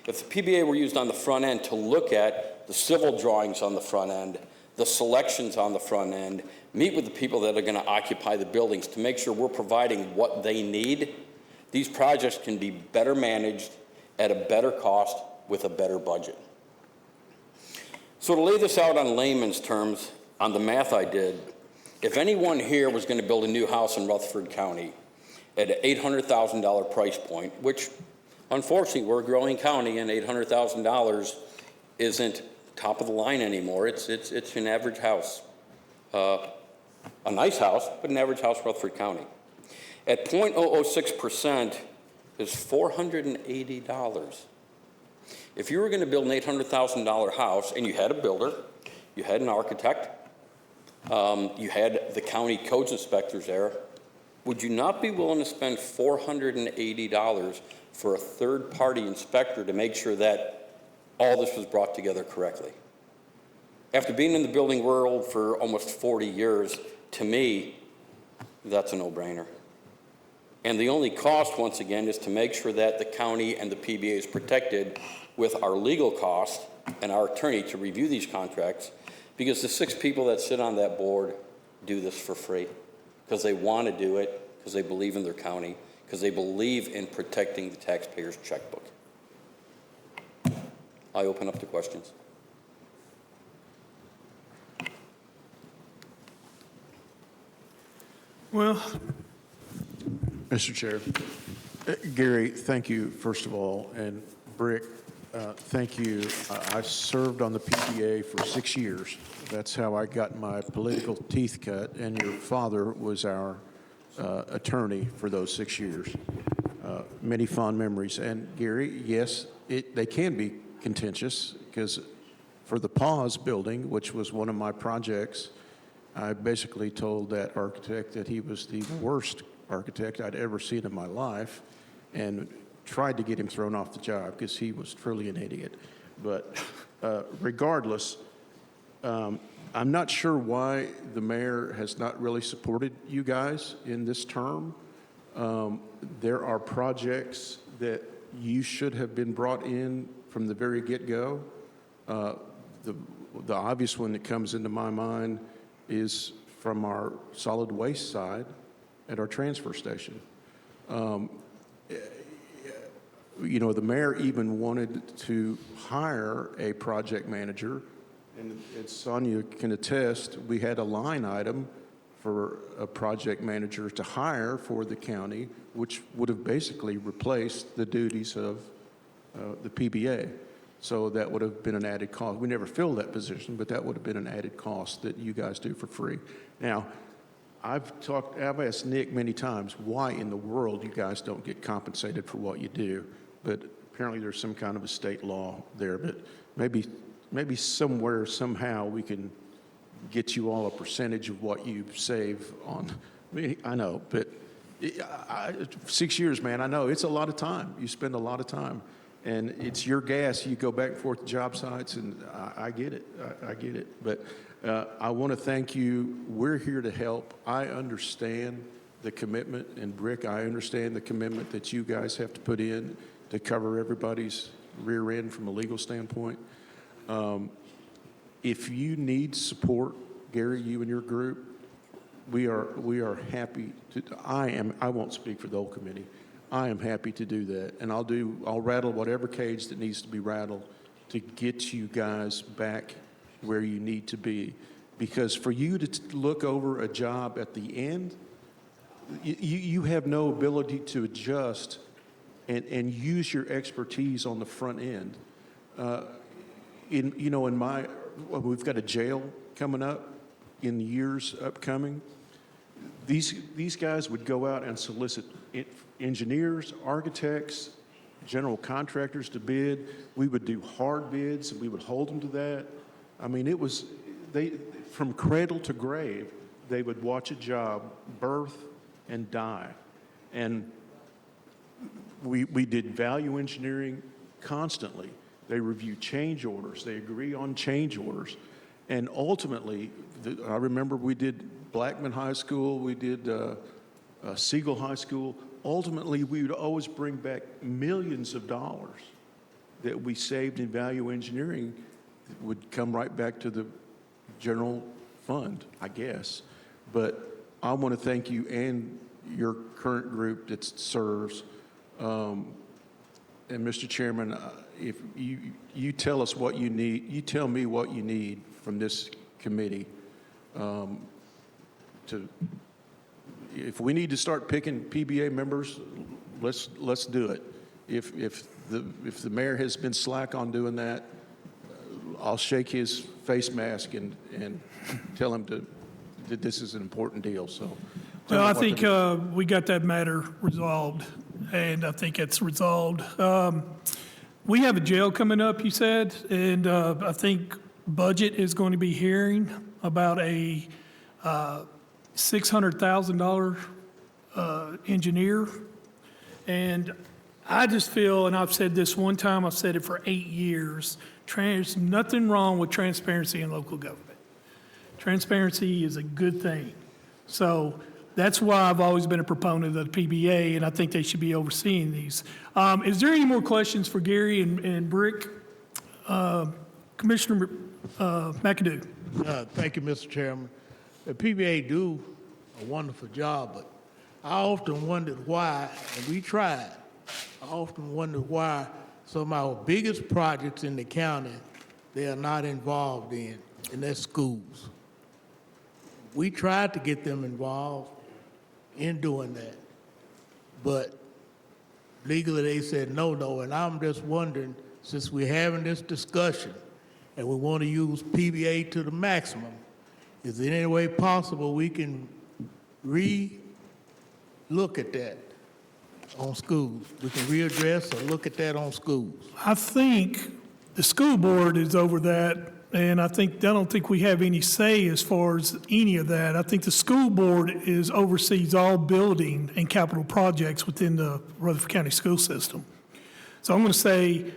[SPEAKER 12] If the PBA were used on the front end to look at the civil drawings on the front end, the selections on the front end, meet with the people that are going to occupy the buildings to make sure we're providing what they need, these projects can be better managed at a better cost with a better budget. So to lay this out on layman's terms, on the math I did, if anyone here was going to build a new house in Rutherford County at an $800,000 price point, which unfortunately we're a growing county and $800,000 isn't top of the line anymore. It's an average house, a nice house, but an average house in Rutherford County. At 0.006% is $480. If you were going to build an $800,000 house and you had a builder, you had an architect, you had the county codes inspectors there, would you not be willing to spend $480 for a third-party inspector to make sure that all this was brought together correctly? After being in the building world for almost 40 years, to me, that's a no-brainer. And the only cost, once again, is to make sure that the county and the PBA is protected with our legal costs and our attorney to review these contracts, because the 6 people that sit on that board do this for free, because they want to do it, because they believe in their county, because they believe in protecting the taxpayer's checkbook. I open up to questions.
[SPEAKER 1] Well,
[SPEAKER 4] Mr. Chair. Gary, thank you, first of all, and Brick, thank you. I've served on the PBA for 6 years. That's how I got my political teeth cut, and your father was our attorney for those 6 years. Many fond memories. And Gary, yes, they can be contentious, because for the Pause building, which was one of my projects, I basically told that architect that he was the worst architect I'd ever seen in my life, and tried to get him thrown off the job because he was truly an idiot. But regardless, I'm not sure why the mayor has not really supported you guys in this term. There are projects that you should have been brought in from the very get-go. The obvious one that comes into my mind is from our solid waste side at our transfer station. You know, the mayor even wanted to hire a project manager, and Sonya can attest, we had a line item for a project manager to hire for the county, which would have basically replaced the duties of the PBA. So that would have been an added cost. We never filled that position, but that would have been an added cost that you guys do for free. Now, I've asked Nick many times why in the world you guys don't get compensated for what you do, but apparently there's some kind of a state law there. But maybe somewhere, somehow, we can get you all a percentage of what you save on. I mean, I know, but 6 years, man, I know it's a lot of time. You spend a lot of time. And it's your gas. You go back and forth to job sites, and I get it. I get it. But I want to thank you. We're here to help. I understand the commitment, and Brick, I understand the commitment that you guys have to put in to cover everybody's rear end from a legal standpoint. If you need support, Gary, you and your group, we are happy to. I won't speak for the whole committee. I am happy to do that, and I'll rattle whatever cage that needs to be rattled to get you guys back where you need to be. Because for you to look over a job at the end, you have no ability to adjust and use your expertise on the front end. We've got a jail coming up in the years upcoming. These guys would go out and solicit engineers, architects, general contractors to bid. We would do hard bids, and we would hold them to that. I mean, from cradle to grave, they would watch a job birth and die. And we did value engineering constantly. They review change orders. They agree on change orders. And ultimately, I remember we did Blackman High School, we did Siegel High School. Ultimately, we would always bring back millions of dollars that we saved in value engineering would come right back to the general fund, I guess. But I want to thank you and your current group that serves. And Mr. Chairman, if you tell us what you need, you tell me what you need from this committee if we need to start picking PBA members, let's do it. If the mayor has been slack on doing that, I'll shake his face mask and tell him that this is an important deal. So,
[SPEAKER 1] well, I think we got that matter resolved, and I think it's resolved. We have a jail coming up, you said, and I think budget is going to be hearing about a $600,000 engineer. And I just feel, and I've said this one time, I've said it for 8 years, there's nothing wrong with transparency in local government. Transparency is a good thing. So that's why I've always been a proponent of the PBA, and I think they should be overseeing these. Is there any more questions for Gary and Brick? Commissioner McAdoo.
[SPEAKER 13] Thank you, Mr. Chairman. The PBA do a wonderful job, but I often wondered why, and we tried, I often wondered why some of our biggest projects in the county, they are not involved in, and that's schools. We tried to get them involved in doing that, but legally they said no, and I'm just wondering, since we're having this discussion and we want to use PBA to the maximum, is there any way possible we can look at that on schools? We can readdress or look at that on schools.
[SPEAKER 1] I think the school board is over that, and I don't think we have any say as far as any of that. I think the school board oversees all building and capital projects within the Rutherford County school system. So I'm going to say,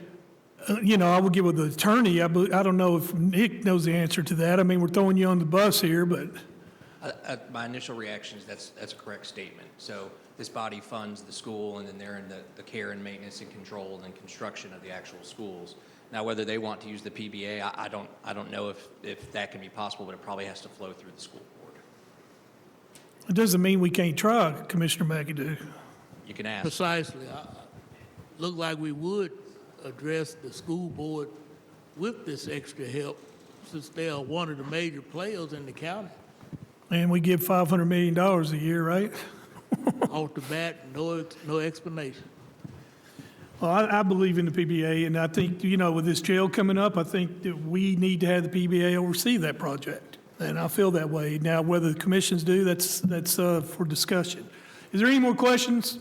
[SPEAKER 1] I would get with the attorney. I don't know if Nick knows the answer to that. I mean, we're throwing you on the bus here, but.
[SPEAKER 7] My initial reaction is that's a correct statement. So this body funds the school, and then they're in the care and maintenance and control and construction of the actual schools. Now, whether they want to use the PBA, I don't know if that can be possible, but it probably has to flow through the school board.
[SPEAKER 1] It doesn't mean we can't try, Commissioner McAdoo.
[SPEAKER 7] You can ask.
[SPEAKER 13] Precisely. Look like we would address the school board with this extra help, since they are one of the major players in the county.
[SPEAKER 1] And we give $500 million a year, right?
[SPEAKER 13] Off the bat, no explanation.
[SPEAKER 1] Well, I believe in the PBA, and I think, with this jail coming up, I think that we need to have the PBA oversee that project. And I feel that way. Now, whether the commissions do, that's for discussion. Is there any more questions?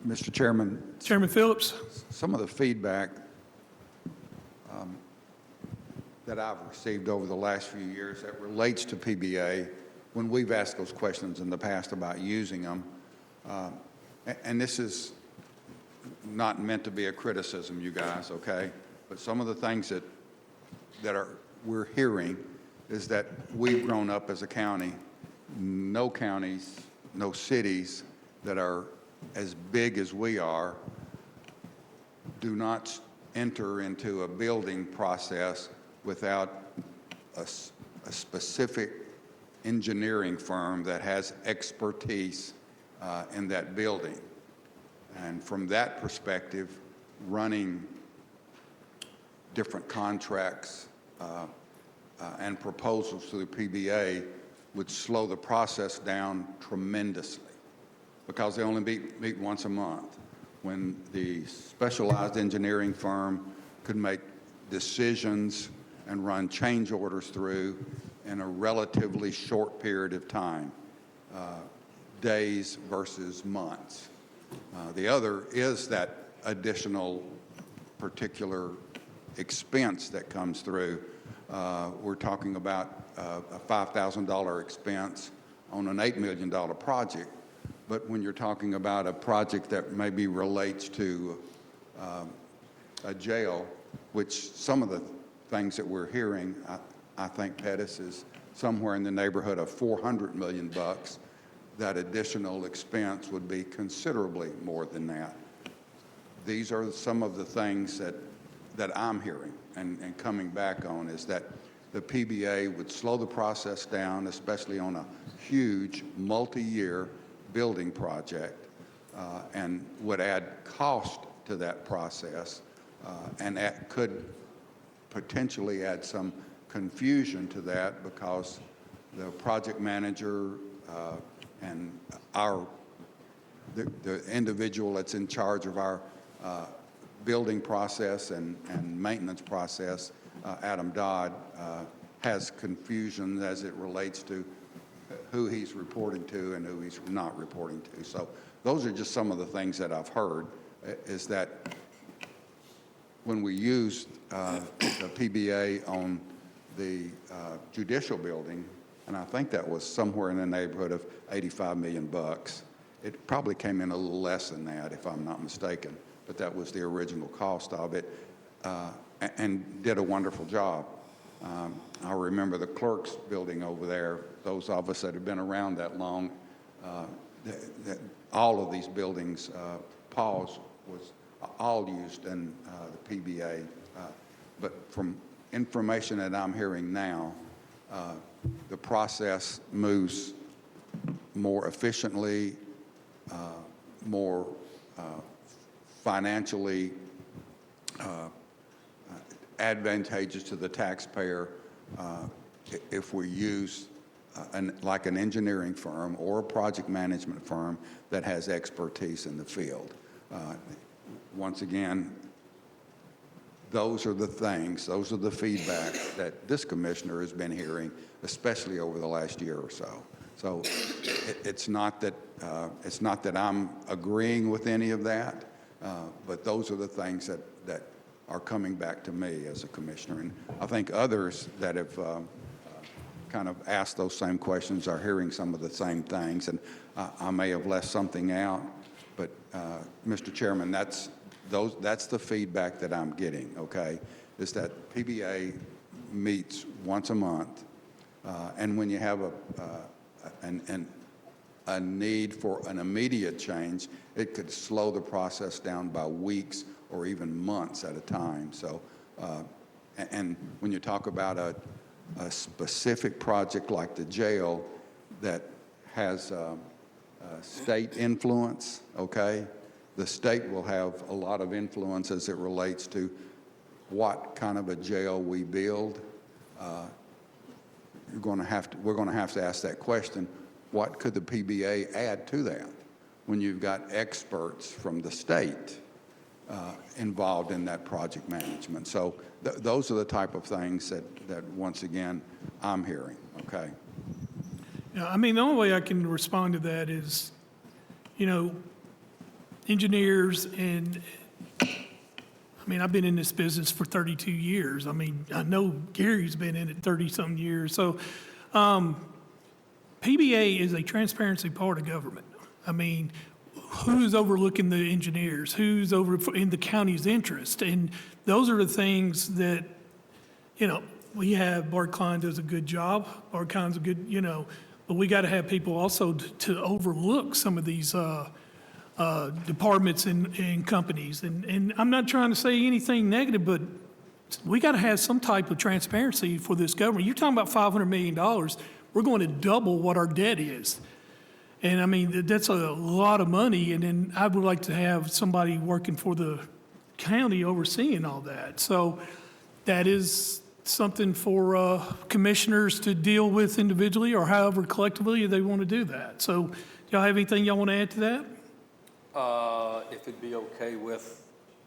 [SPEAKER 6] Mr. Chairman,
[SPEAKER 1] Chairman Phillips?
[SPEAKER 6] some of the feedback that I've received over the last few years that relates to PBA, when we've asked those questions in the past about using them, and this is not meant to be a criticism, you guys, okay? But some of the things we're hearing is that we've grown up as a county. No counties, no cities that are as big as we are do not enter into a building process without a specific engineering firm that has expertise in that building. And from that perspective, running different contracts and proposals to the PBA would slow the process down tremendously, because they only meet once a month, when the specialized engineering firm could make decisions and run change orders through in a relatively short period of time, days versus months. The other is that additional particular expense that comes through. We're talking about a $5,000 expense on an $8 million project. But when you're talking about a project that maybe relates to a jail, which some of the things that we're hearing, I think Pettis is somewhere in the neighborhood of $400 million, that additional expense would be considerably more than that. These are some of the things that I'm hearing and coming back on, is that the PBA would slow the process down, especially on a huge multi-year building project, and would add cost to that process, and could potentially add some confusion to that, because the project manager and the individual that's in charge of our building process and maintenance process, Adam Dodd, has confusion as it relates to who he's reporting to and who he's not reporting to. So those are just some of the things that I've heard, is that when we used the PBA on the judicial building, and I think that was somewhere in the neighborhood of $85 million. It probably came in a little less than that, if I'm not mistaken, but that was the original cost of it, and did a wonderful job. I remember the clerk's building over there. Those of us that have been around that long, all of these buildings, Paul's was all used in the PBA. But from information that I'm hearing now, the process moves more efficiently, more financially advantageous to the taxpayer if we use like an engineering firm or a project management firm that has expertise in the field. Once again, those are the things, those are the feedback that this commissioner has been hearing, especially over the last year or so. So it's not that I'm agreeing with any of that, but those are the things that are coming back to me as a commissioner. And I think others that have kind of asked those same questions are hearing some of the same things. And I may have left something out, but Mr. Chairman, that's the feedback that I'm getting, okay, is that PBA meets once a month, and when you have a need for an immediate change, it could slow the process down by weeks or even months at a time. So, and when you talk about a specific project like the jail that has state influence, okay, the state will have a lot of influence as it relates to what kind of a jail we build. We're going to have to ask that question: what could the PBA add to that? When you've got experts from the state involved in that project management. So those are the type of things that once again, I'm hearing, okay?
[SPEAKER 1] Yeah, I mean, the only way I can respond to that is, you know, engineers and, I mean, I've been in this business for 32 years. I mean, I know Gary's been in it 30-some years. So PBA is a transparency part of government. I mean, who's overlooking the engineers? Who's over in the county's interest? And those are the things that, you know, we have, Bart Klein does a good job. Bart Klein's a good, you know, but we got to have people also to overlook some of these departments and companies. And I'm not trying to say anything negative, but we got to have some type of transparency for this government. You're talking about $500 million. We're going to double what our debt is. And I mean, that's a lot of money. And then I would like to have somebody working for the county overseeing all that. So that is something for commissioners to deal with individually or however collectively they want to do that. So do y'all have anything y'all want to add to that?
[SPEAKER 12] If it'd be okay with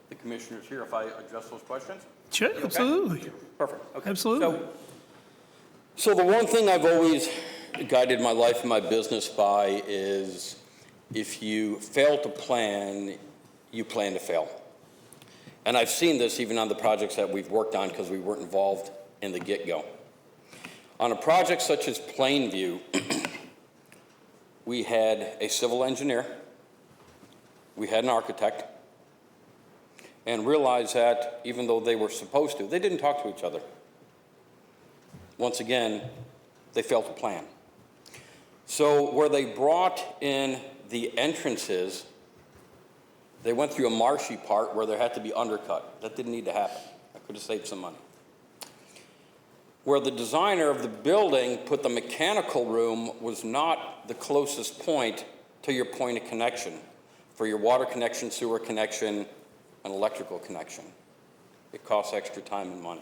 [SPEAKER 12] the commissioners here if I address those questions?
[SPEAKER 1] Sure,
[SPEAKER 12] Okay?
[SPEAKER 1] absolutely.
[SPEAKER 12] Perfect. Okay.
[SPEAKER 1] Absolutely.
[SPEAKER 12] So the one thing I've always guided my life and my business by is if you fail to plan, you plan to fail. And I've seen this even on the projects that we've worked on because we weren't involved in the get-go. On a project such as Plainview, we had a civil engineer, we had an architect, and realized that even though they were supposed to, they didn't talk to each other. Once again, they failed to plan. So where they brought in the entrances, they went through a marshy part where there had to be undercut. That didn't need to happen. I could have saved some money. Where the designer of the building put the mechanical room was not the closest point to your point of connection for your water connection, sewer connection, and electrical connection. It costs extra time and money.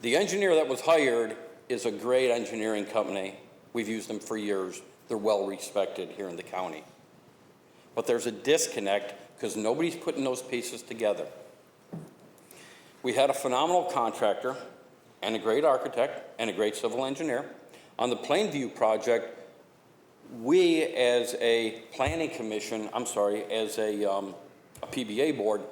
[SPEAKER 12] The engineer that was hired is a great engineering company. We've used them for years. They're well respected here in the county. But there's a disconnect because nobody's putting those pieces together. We had a phenomenal contractor and a great architect and a great civil engineer. On the Plainview project, we as a planning commission, as a PBA board,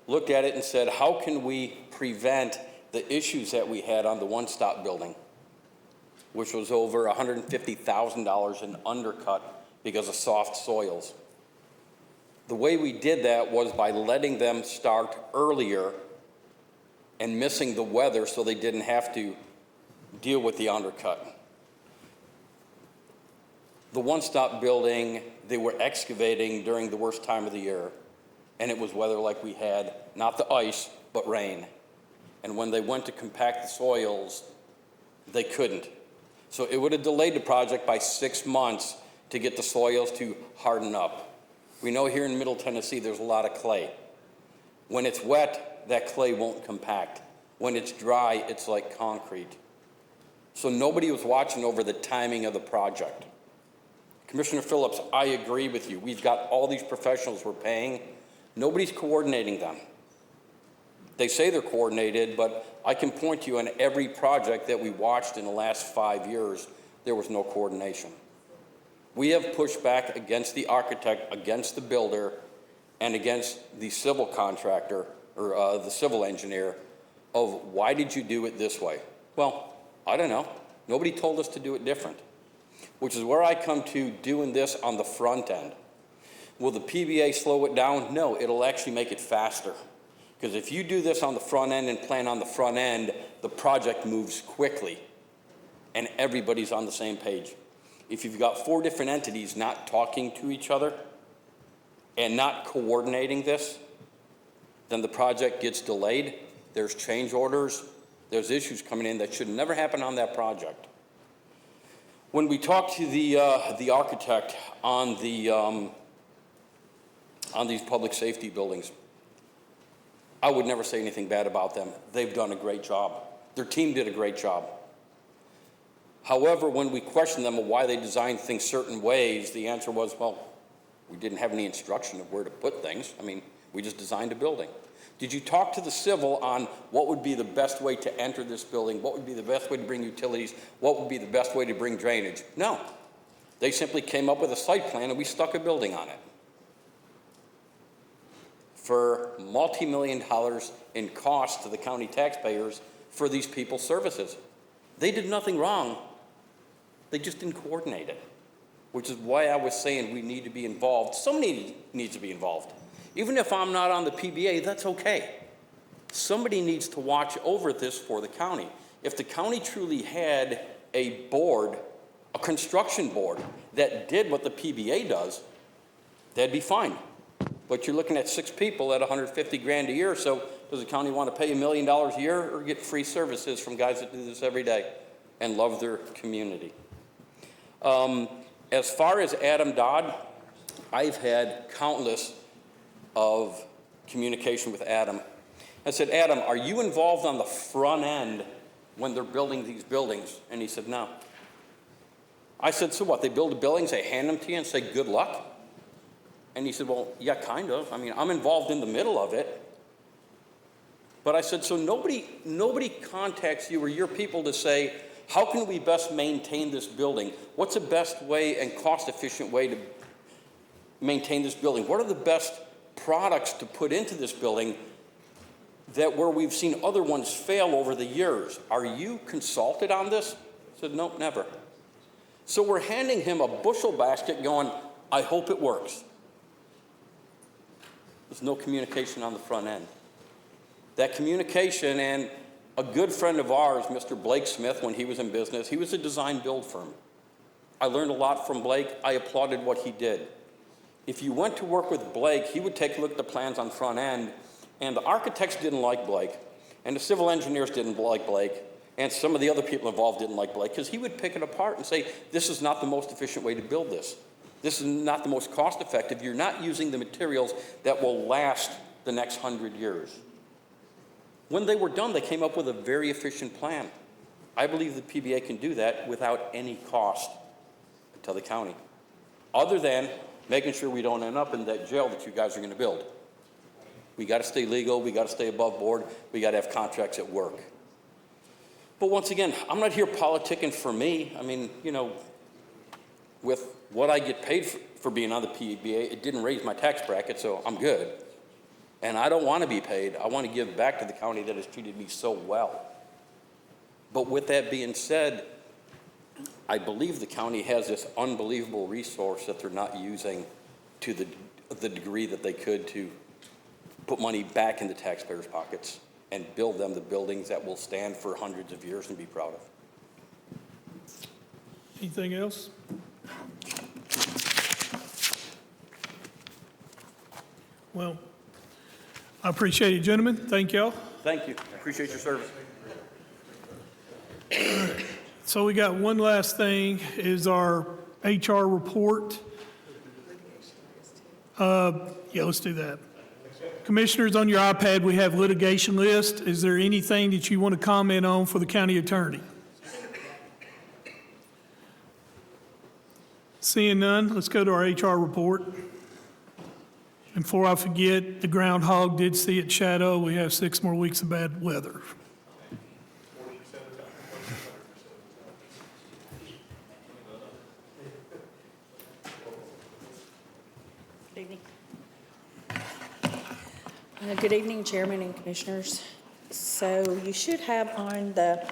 [SPEAKER 12] looked at it and said, how can we prevent the issues that we had on the one-stop building, which was over $150,000 in undercut because of soft soils. The way we did that was by letting them start earlier and missing the weather so they didn't have to deal with the undercut. The one-stop building, they were excavating during the worst time of the year, and it was weather like we had, not the ice, but rain. And when they went to compact the soils, They couldn't. So it would have delayed the project by 6 months to get the soils to harden up. We know here in Middle Tennessee there's a lot of clay. When it's wet, that clay won't compact. When it's dry, it's like concrete. So nobody was watching over the timing of the project. Commissioner Phillips, I agree with you. We've got all these professionals we're paying. Nobody's coordinating them. They say they're coordinated, but I can point to you on every project that we watched in the last 5 years, there was no coordination. We have pushed back against the architect, against the builder, and against the civil contractor, or the civil engineer, of why did you do it this way? Well, I don't know. Nobody told us to do it different, which is where I come to doing this on the front end. Will the PBA slow it down? No, it'll actually make it faster. Because if you do this on the front end and plan on the front end, the project moves quickly and everybody's on the same page. If you've got 4 different entities not talking to each other and not coordinating this, then the project gets delayed. There's change orders. There's issues coming in that should never happen on that project. When we talk to the architect on these public safety buildings, I would never say anything bad about them. They've done a great job. Their team did a great job. However, when we questioned them of why they designed things certain ways, the answer was, well, we didn't have any instruction of where to put things. I mean, we just designed a building. Did you talk to the civil on what would be the best way to enter this building? What would be the best way to bring utilities? What would be the best way to bring drainage? No. They simply came up with a site plan and we stuck a building on it. For multi-million dollars in cost to the county taxpayers for these people's services. They did nothing wrong. They just didn't coordinate it, which is why I was saying we need to be involved. Somebody needs to be involved. Even if I'm not on the PBA, that's okay. Somebody needs to watch over this for the county. If the county truly had a board, a construction board, that did what the PBA does, that'd be fine. But you're looking at 6 people at $150,000 a year, so does the county want to pay $1 million a year or get free services from guys that do this every day and love their community? As far as Adam Dodd, I've had countless of communication with Adam. I said, Adam, are you involved on the front end when they're building these buildings? And he said, no. I said, so what, they build the buildings, they hand them to you and say, good luck? And he said, well, yeah, kind of. I mean, I'm involved in the middle of it. But I said, so nobody contacts you or your people to say, how can we best maintain this building? What's the best way and cost-efficient way to maintain this building? What are the best products to put into this building that where we've seen other ones fail over the years? Are you consulted on this? I said, nope, never. So we're handing him a bushel basket going, I hope it works. There's no communication on the front end. That communication, and a good friend of ours, Mr. Blake Smith, when he was in business, he was a design build firm. I learned a lot from Blake. I applauded what he did. If you went to work with Blake, he would take a look at the plans on front end, and the architects didn't like Blake, and the civil engineers didn't like Blake, and some of the other people involved didn't like Blake, because he would pick it apart and say, this is not the most efficient way to build this. This is not the most cost effective. You're not using the materials that will last the next 100 years. When they were done, they came up with a very efficient plan. I believe the PBA can do that without any cost to the county, other than making sure we don't end up in that jail that you guys are going to build. We got to stay legal. We got to stay above board. We got to have contracts that work. But once again, I'm not here politicking for me. I mean, you know, with what I get paid for being on the PBA, it didn't raise my tax bracket, so I'm good. And I don't want to be paid. I want to give back to the county that has treated me so well. But with that being said, I believe the county has this unbelievable resource that they're not using to the degree that they could to put money back in the taxpayers' pockets and build them the buildings that will stand for hundreds of years and be proud of.
[SPEAKER 1] Anything else? Well, I appreciate it, gentlemen. Thank y'all.
[SPEAKER 12] Thank you. I appreciate your service.
[SPEAKER 1] So we got one last thing, is our HR report. Yeah, let's do that. Commissioners, on your iPad, we have litigation list. Is there anything that you want to comment on for the county attorney? Seeing none, let's go to our HR report. And before I forget, the groundhog did see its shadow. We have 6 more weeks of bad weather.
[SPEAKER 14] Good evening. Good evening, Chairman and Commissioners. So you should have on the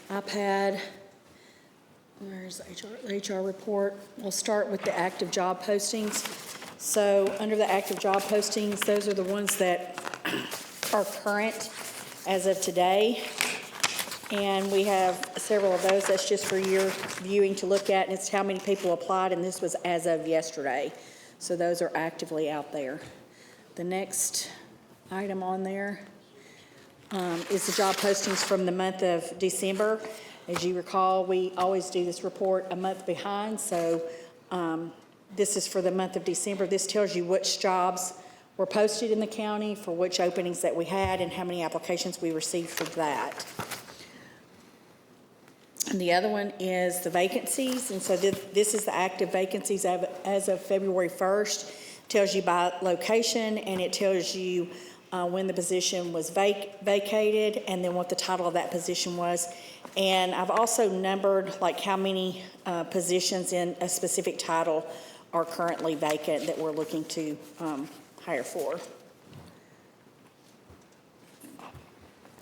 [SPEAKER 14] iPad, there's the HR report. We'll start with the active job postings. So under the active job postings, those are the ones that are current as of today. And we have several of those. That's just for your viewing to look at, and it's how many people applied, and this was as of yesterday. So those are actively out there. The next item on there is the job postings from the month of December. As you recall, we always do this report a month behind, so this is for the month of December. This tells you which jobs were posted in the county, for which openings that we had, and how many applications we received for that. And the other one is the vacancies, and so this is the active vacancies as of February 1st. Tells you by location, and it tells you when the position was vacated, and then what the title of that position was. And I've also numbered like how many positions in a specific title are currently vacant that we're looking to hire for.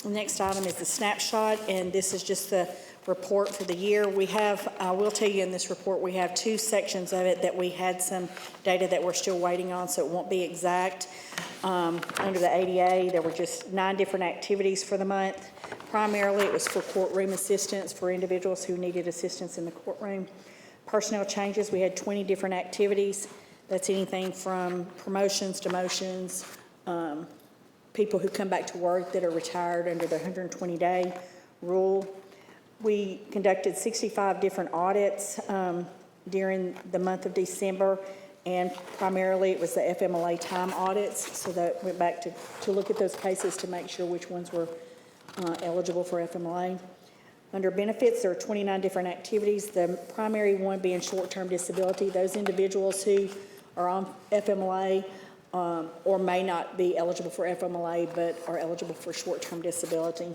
[SPEAKER 14] The next item is the snapshot, and this is just the report for the year. We have, I will tell you in this report, we have 2 sections of it that we had some data that we're still waiting on, so it won't be exact. Under the ADA, there were just 9 different activities for the month. Primarily, it was for courtroom assistance for individuals who needed assistance in the courtroom. Personnel changes, we had 20 different activities. That's anything from promotions, demotions, people who come back to work that are retired under the 120-day rule. We conducted 65 different audits during the month of December, and primarily it was the FMLA time audits, so that went back to look at those cases to make sure which ones were eligible for FMLA. Under benefits, there are 29 different activities, the primary one being short-term disability. Those individuals who are on FMLA or may not be eligible for FMLA but are eligible for short-term disability.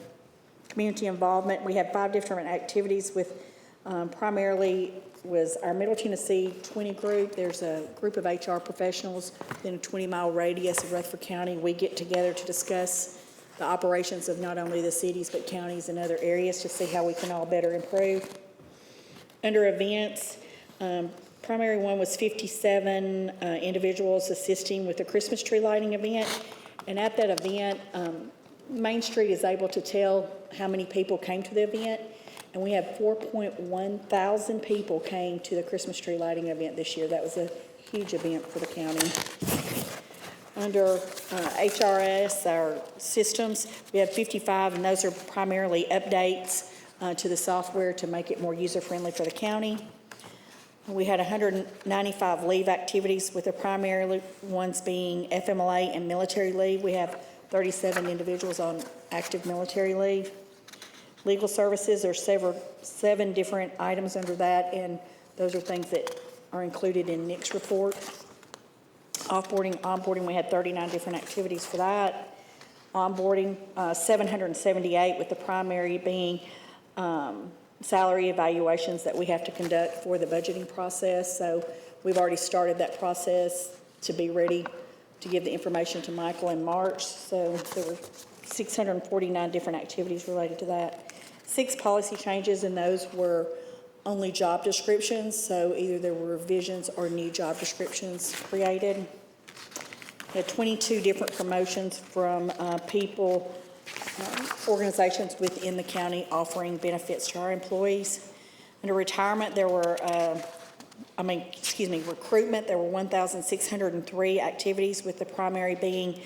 [SPEAKER 14] Community involvement, we have 5 different activities with primarily was our Middle Tennessee 20 group. There's a group of HR professionals within a 20-mile radius of Rutherford County. We get together to discuss the operations of not only the cities but counties and other areas to see how we can all better improve. Under events, primary one was 57 individuals assisting with the Christmas tree lighting event. And at that event, Main Street is able to tell how many people came to the event, and we had 4.1 thousand people came to the Christmas tree lighting event this year. That was a huge event for the county. Under HRS, our systems, we have 55, and those are primarily updates to the software to make it more user-friendly for the county. We had 195 leave activities, with the primary ones being FMLA and military leave. We have 37 individuals on active military leave. Legal services, there's 7 different items under that, and those are things that are included in Nick's report. Offboarding, onboarding, we had 39 different activities for that. Onboarding, 778, with the primary being salary evaluations that we have to conduct for the budgeting process. So we've already started that process to be ready to give the information to Michael in March. So there were 649 different activities related to that. 6 policy changes, and those were only job descriptions. So either there were revisions or new job descriptions created. We had 22 different promotions from people, organizations within the county offering benefits to our employees. Under retirement, there were recruitment, there were 1,603 activities, with the primary being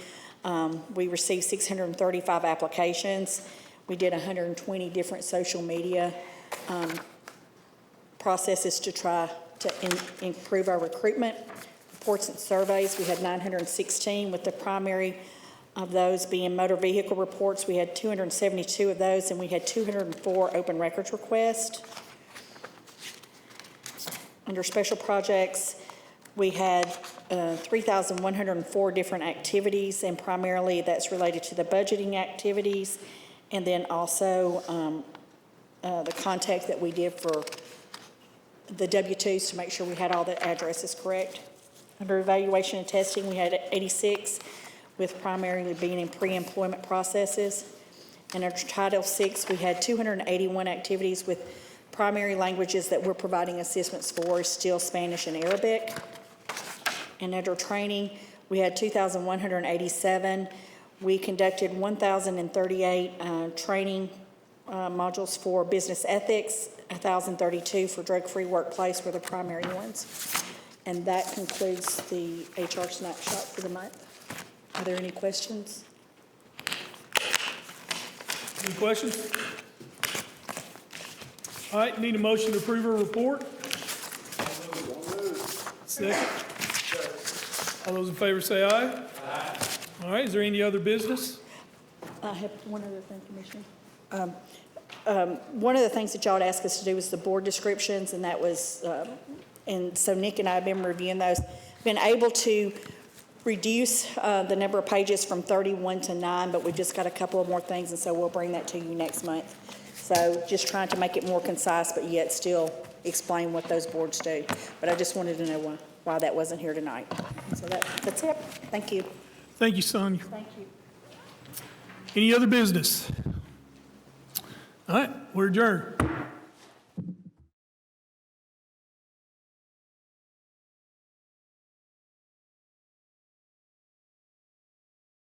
[SPEAKER 14] we received 635 applications. We did 120 different social media processes to try to improve our recruitment. Reports and surveys, we had 916, with the primary of those being motor vehicle reports. We had 272 of those, and we had 204 open records requests. Under special projects, we had 3,104 different activities, and primarily that's related to the budgeting activities, and then also the contact that we did for the W-2s to make sure we had all the addresses correct. Under evaluation and testing, we had 86, with primarily being in pre-employment processes. And under Title VI, we had 281 activities, with primary languages that we're providing assistance for is still Spanish and Arabic. And under training, we had 2,187. We conducted 1,038 training modules for business ethics, 1,032 for drug-free workplace were the primary ones. And that concludes the HR snapshot for the month. Are there any questions?
[SPEAKER 1] Any questions? All right, need a motion to approve a report? Second. All those in favor say aye. Aye. All right, is there any other business?
[SPEAKER 14] I have one other thing, Commissioner. One of the things that y'all had asked us to do was the board descriptions, and that was, and so Nick and I have been reviewing those. Been able to reduce the number of pages from 31 to 9, but we've just got a couple of more things, and so we'll bring that to you next month. So just trying to make it more concise, but yet still explain what those boards do. But I just wanted to know why that wasn't here tonight. So that's it. Thank you.
[SPEAKER 1] Thank you, Sonya.
[SPEAKER 14] Thank you.
[SPEAKER 1] Any other business? All right, we're adjourned.